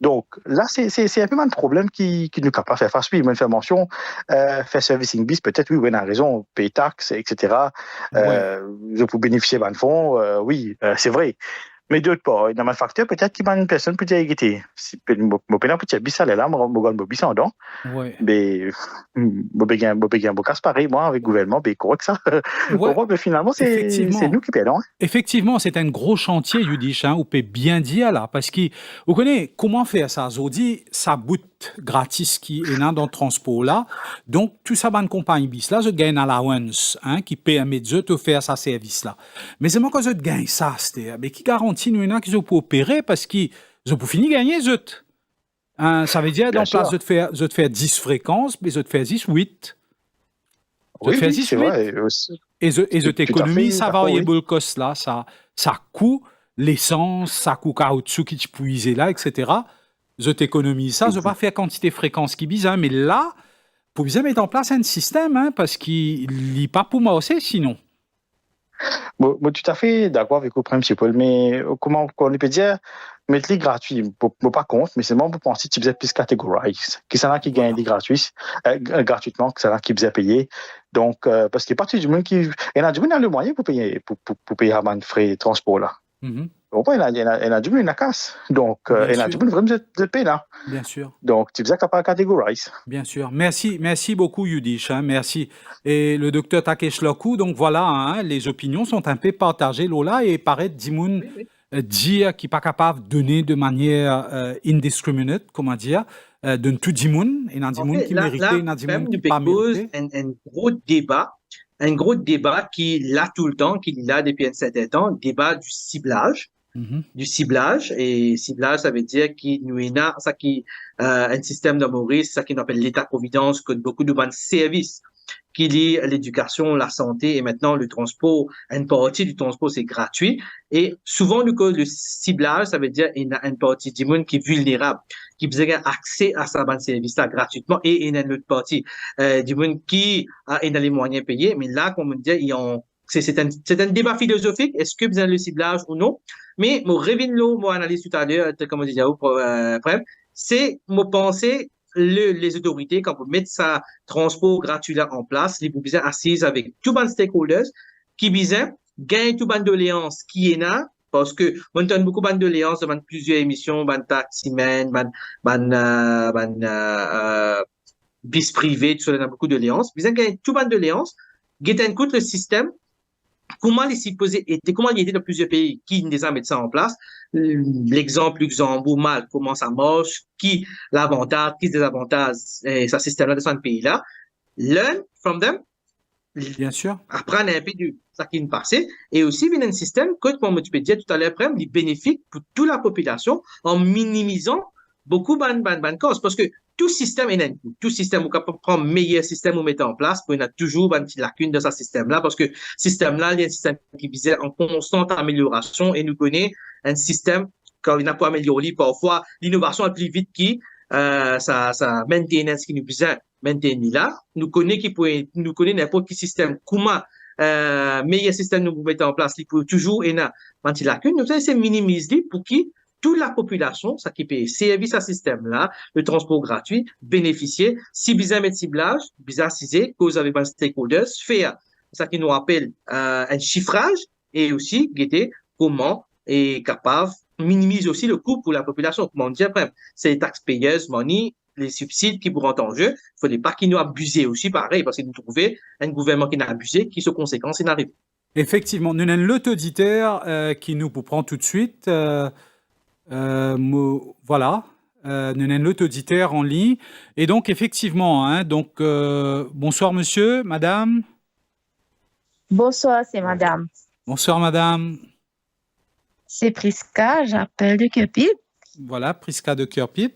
Donc, là, c'est un peu un problème qui nous capable de faire face. Oui, moi, faire mention, faire servicing bis, peut-être, oui, on a raison, payer taxes, etc. Je peux bénéficier d'un fonds, oui, c'est vrai. Mais d'autre part, il y a un facteur, peut-être qu'il y a une personne qui peut dire, si je peux dire, bis, là, je vais bis en don. Mais, je vais bien casse pareil, moi, avec le gouvernement, mais correct ça. Mais finalement, c'est nous qui payons. Effectivement, c'est un gros chantier, Yudish, hein, vous pouvez bien dire là, parce que vous connaissez comment faire ça. Zodi, ça bout gratis qui est dans le transport là. Donc, tout ça, une compagnie bis là, je gagne un allowance, hein, qui permet de faire ça service là. Mais c'est moi que je gagne ça, c'est-à-dire, mais qui garantit nous que je peux opérer parce que je peux finir gagner hein, ça veut dire, dans place, je te faire 10 fréquences, mais je te faire 10, 8. Oui, c'est vrai. Et je t'économise, ça va y le cost là, ça coûte l'essence, ça coûte caoutchouc qui tu puises là, etc. Je t'économise ça, je vais pas faire quantité de fréquences qui bise, hein, mais là, pour bien mettre en place un système, hein, parce qu'il n'est pas pour moi aussi, sinon. Bon, tout à fait d'accord avec vous, M. Paul, mais comment on peut dire, mettre les gratuits, pas contre, mais c'est moi pour penser que tu faisais plus catégorise, qui sont là qui gagnent des gratuitement, qui sont là qui faisait payer. Donc, parce qu'il y a partie du monde qui, il y en a du monde qui a le moyen pour payer à de frais de transport là. Il y en a du monde qui a casse. Donc, il y en a du monde vraiment de payer là. Bien sûr. Donc, tu faisais capable de catégoriser. Bien sûr. Merci beaucoup, Yudish. Hein, merci. Et le docteur Takesh Loku, donc voilà, hein, les opinions sont un peu partagées là et paraît Dimoun dire qu'il n'est pas capable de donner de manière indiscriminate, comment dire, de tout Dimoun, et un Dimoun qui méritait, et un Dimoun qui pas mérité. Un gros débat qui l'a tout le temps, qui l'a depuis un certain temps, débat du ciblage. Du ciblage, et ciblage, ça veut dire qu'il nous a un système de Maurice, ça qu'on appelle l'État-providence, que beaucoup de bandes services qu'il y ait l'éducation, la santé et maintenant le transport. Une partie du transport, c'est gratuit. Et souvent, le ciblage, ça veut dire qu'il y a une partie du monde qui est vulnérable, qui a besoin accès à ce service-là gratuitement, et il y a une autre partie du monde qui a les moyens payés. Mais là, comme on dit, c'est un débat philosophique. Est-ce que vous avez le ciblage ou non? Mais mon analyse tout à l'heure, comme on dit, c'est mon pensée, les autorités, quand vous mettez ça transport gratuit là en place, ils vous besoin assises avec tous les stakeholders qui besoin gagner tout ban doléances qui est là, parce que on donne beaucoup de doléances dans plusieurs émissions, ban taximen, bis privé, tout ça, dans beaucoup de doléances. Besoin gagner tout ban doléances, guetter un coup le système. Comment les supposés étaient, comment il était dans plusieurs pays qui les a mis ça en place. L'exemple Luxembourg, Malte, comment ça marche, qui l'avantage, qui désavantage, ce système-là de ce pays-là. Learn from them. Bien sûr. Apprendre un peu de ça qui est passé. Et aussi, il y a un système que, comme tu peux dire tout à l'heure, il est bénéfique pour toute la population en minimisant beaucoup de causes. Parce que tout système est un coût. Tout système, vous pouvez prendre le meilleur système ou mettre en place, pour il y a toujours une petite lacune de ce système-là, parce que ce système-là, il y a un système qui visait en constante amélioration, et nous connaissons un système, quand il n'a pas amélioré, parfois, l'innovation est plus vite ça maintenance qui nous besoin maintenir là. Nous connaissons n'importe quel système, comment, meilleur système nous mettons en place, il peut toujours, il y a une petite lacune. Nous avons minimiser pour qui toute la population, ça qui paye service à ce système-là, le transport gratuit, bénéficier, si besoin de ciblage, besoin de cause avec un stakeholders, faire ça qui nous rappelle un chiffrage, et aussi guetter comment est capable minimiser aussi le coût pour la population. Comment on dit après, c'est les taxes payeuses, money, les subsides qui pourront en jeu. Il ne faudrait pas qu'ils nous abusent aussi, pareil, parce que nous trouvons un gouvernement qui n'a abusé, qui, sur conséquence, il n'arrive. Effectivement, nous avons l'auditeur qui nous prend tout de suite. Voilà, nous avons l'autre auditeur en ligne. Et donc, effectivement, bonsoir monsieur, madame. Bonsoir, c'est madame. Bonsoir madame. C'est Priska, j'appelle de Cœur-Pipe. Voilà, Priska de Cœur-Pipe.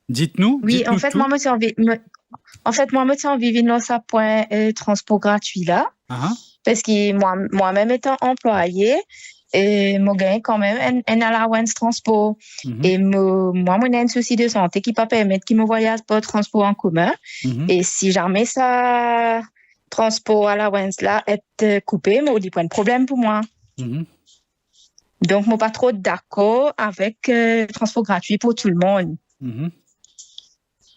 Dites-nous. Oui, dites-nous en fait, tout. moi, je suis en vivant dans ce point transport gratuit là. Parce que moi-même étant employée, et je gagne quand même un allowance transport. Et moi, j'ai un souci de santé qui ne peut pas permettre que je voyage pas transport en commun. Et si jamais ça transport allowance là est coupé, je dis pas un problème pour moi. Donc, je ne suis pas trop d'accord avec le transport gratuit pour tout le monde.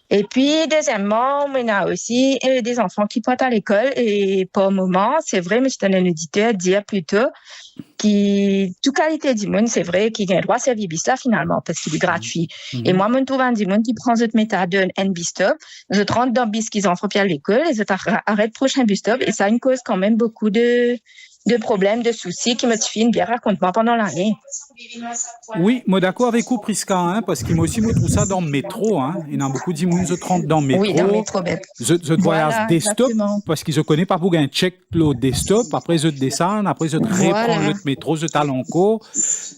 Et puis, deuxièmement, on a aussi des enfants qui partent à l'école et pour le moment, c'est vrai, mais c'est un auditeur dire plutôt qui, toute qualité du monde, c'est vrai, qui a droit à servir bis là finalement parce qu'il est gratuit. Et moi, je trouve un du monde qui prend cette méthode un bus stop, je rentre dans le bus qu'ils enfants puis à l'école et je arrête prochain bus stop et ça une cause quand même beaucoup de problèmes, de soucis qui me suffisent bien raconte-moi pendant l'année. Oui, moi d'accord avec vous, Priska, parce qu'il m'a aussi me trouve ça dans le métro. Il y en a beaucoup de gens qui rentrent dans le métro. Oui, dans le métro. Je voyage des stops parce qu'ils ne connaissent pas pour un check des stops. Après, je descends, après, je reprends le métro, je t'allonge encore.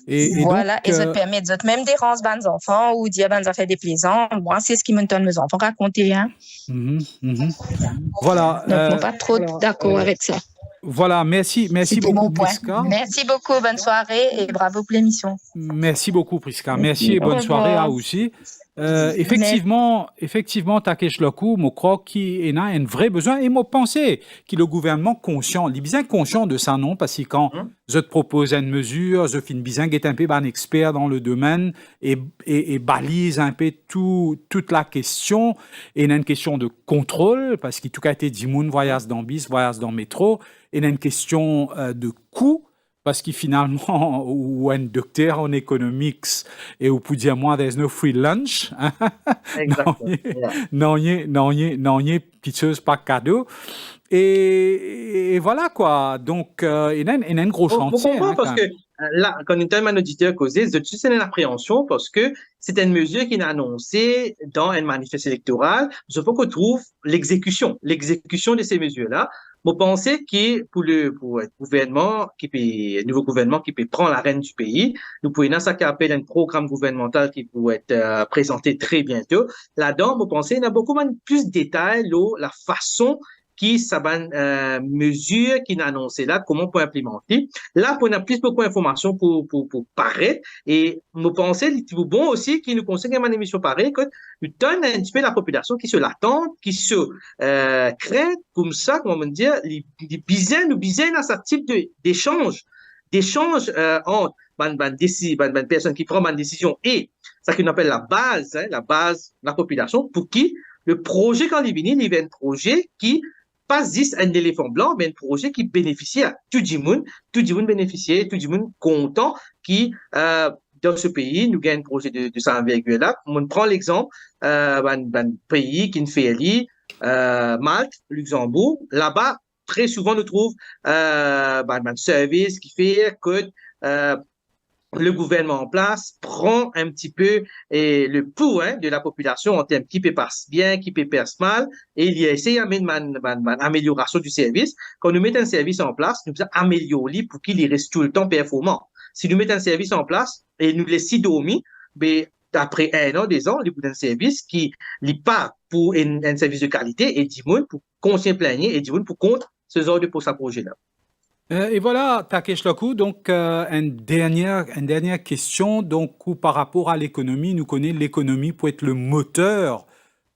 Et voilà, donc, et ça permet de même déranger les enfants ou dire ben ça fait des plaisants. Moi, c'est ce qui me donne mes enfants raconter. Voilà. Donc, je ne suis pas trop d'accord avec ça. Voilà, merci beaucoup, Priska. Merci beaucoup, bonne soirée et bravo pour l'émission. Merci beaucoup, Priska. Merci et bonne soirée à vous aussi. Effectivement, Takesh Loku, je crois qu'il y a un vrai besoin et je pense que le gouvernement conscient, il est bien conscient de ça, non? Parce que quand je te propose une mesure, je finis bien d'être un peu un expert dans le domaine et balise un peu toute la question. Et il y a une question de contrôle, parce que tout a été dit, moun voyage dans bis, voyage dans métro. Et il y a une question de coût, parce que finalement, ou un docteur en economics et ou peut dire moi, there's no free lunch. Non, il y a petite chose pas cadeau. Et voilà quoi. Donc, il y a un gros chantier. Pourquoi? Parce que là, quand on a un auditeur causé, c'est une appréhension parce que c'est une mesure qui est annoncée dans un manifeste électoral. Il faut qu'on trouve l'exécution de ces mesures-là. Je pense que pour le gouvernement, nouveau gouvernement qui peut prendre la rêne du pays, nous pouvons dans ça qui appelle un programme gouvernemental qui pourrait être présenté très bientôt. Là-dedans, je pense qu'il y a beaucoup plus de détails, la façon qui ça mesure qui n'a annoncé là, comment on peut implémenter. Là, on a plus beaucoup d'informations pour paraître. Et nous pensons, c'est bon aussi, qui nous conseille une émission pareille, que nous donne un petit peu la population qui se l'attend, qui se crée comme ça, comment on dit, les bizarres dans ce type d'échange entre une personne qui prend une décision et ça qu'on appelle la base, la population, pour qui le projet quand il vient, il est un projet qui pas juste un éléphant blanc, mais un projet qui bénéficie à tout le monde bénéficier, tout le monde content qui, dans ce pays, nous gagne un projet de ça envergure là. On prend l'exemple, d'un pays qui fait Malte, Luxembourg. Là-bas, très souvent, nous trouve, un service qui fait que, le gouvernement en place prend un petit peu le pouls de la population en termes qui peut passer bien, qui peut passer mal, et il y a essayé d'améliorer amélioration du service. Quand nous mettons un service en place, nous devons améliorer pour qu'il reste tout le temps performant. Si nous mettons un service en place et nous laissons dormir, ben, après 1 an, 2 ans, nous avons un service qui n'est pas pour un service de qualité et 10 monde pour conscient plaigner et 10 monde pour contre ce genre de pour ce projet-là. Et voilà, Takesh Loku, donc une dernière question, donc par rapport à l'économie, nous connaissons l'économie pour être le moteur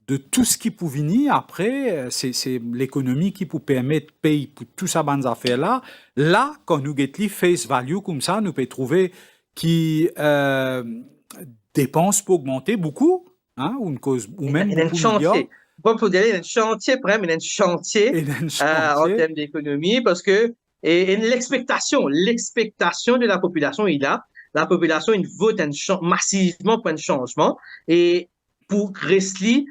de tout ce qui peut venir. Après, c'est l'économie qui peut permettre de payer pour tout ça, bonnes affaires-là. Là, quand nous avons face value comme ça, nous pouvons trouver qui dépenses pour augmenter beaucoup, hein, ou même beaucoup de milliards. Bon, pour dire, il y a un chantier, il y a un chantier en termes d'économie, parce que et l'expectation de la population est là. La population, il vote massivement pour un changement. Et pour rester,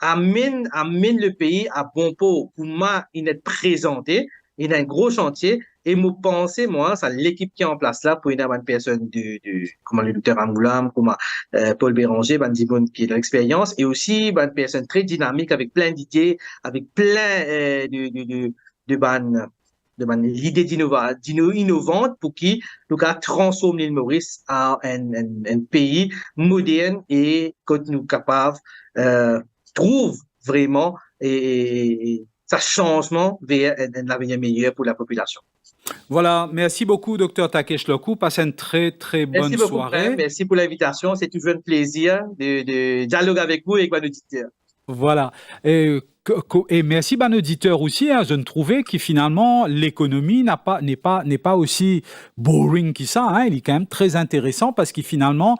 amène le pays à bon port. Pour moi, il est présenté. Il y a un gros chantier. Et moi, pensez, c'est l'équipe qui est en place là pour une personne comme le docteur Angoulam, comme Paul Béranger, qui est de l'expérience. Et aussi, une personne très dynamique avec plein d'idées, avec plein l'idée innovante pour qui nous transforme l'île Maurice en un pays moderne et que nous capables trouve vraiment et ça changement vers un avenir meilleur pour la population. Voilà, merci beaucoup Dr Takesh Loku, passez une très très bonne soirée. Merci pour l'invitation, c'est toujours un plaisir de dialoguer avec vous et avec vos auditeurs. Voilà. Et merci ben auditeur aussi, hein, je ne trouvais que finalement l'économie n'est pas aussi boring que ça, hein, il est quand même très intéressant parce que finalement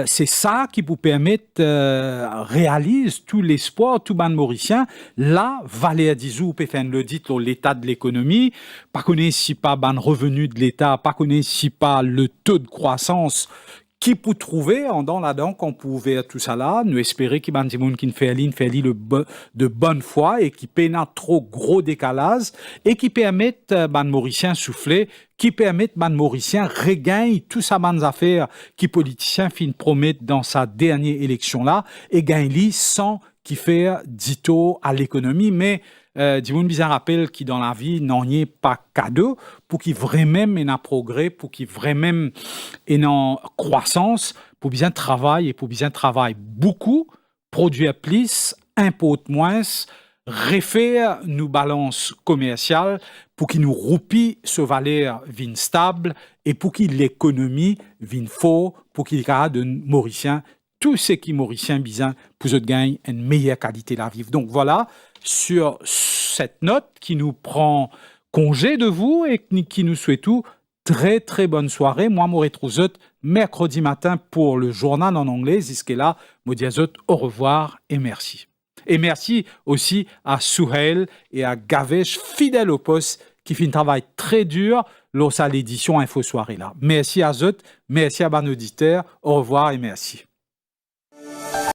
c'est ça qui vous permet réaliser tout l'espoir tout ban mauricien. Là, Valéa Dizou peut faire l'audit sur l'état de l'économie, pas connaître si pas ban revenu de l'État, pas connaître si pas le taux de croissance qui peut trouver dans là-dedans qu'on pouvait tout ça là, nous espérer qu'il y a des gens qui fait de bonne foi et qui peine trop gros décalage et qui permettent ban Mauricien souffler, qui permettent ban Mauricien regagner tout ça bonnes affaires qui politiciens fin promettent dans sa dernière élection là et gagne sans qui fait dito à l'économie, mais dis-moi bien rappel qui dans la vie n'en est pas cadeau pour qu'il vraiment ait un progrès, pour qu'il vraiment ait une croissance, pour bien travailler et pour bien travailler beaucoup, produire plus, importer moins, refaire nos balances commerciales pour qu'il nous roupie ce valeur vienne stable et pour qu'il l'économie vienne fort, pour qu'il y ait de Mauriciens tout ce qui Mauricien bizarre pour gagner une meilleure qualité de la vie. Donc voilà, sur cette note qui nous prend congé de vous et qui nous souhaite tout très très bonne soirée. Moi, je vous retrouve mercredi matin pour le journal en anglais. Jusqu'à là, je vous dis au revoir et merci. Et merci aussi à Souhail et à Gavesh, fidèles au poste, qui fait un travail très dur lors de l'édition Info Soirée là. Merci à eux, merci à nos auditeurs, au revoir et merci.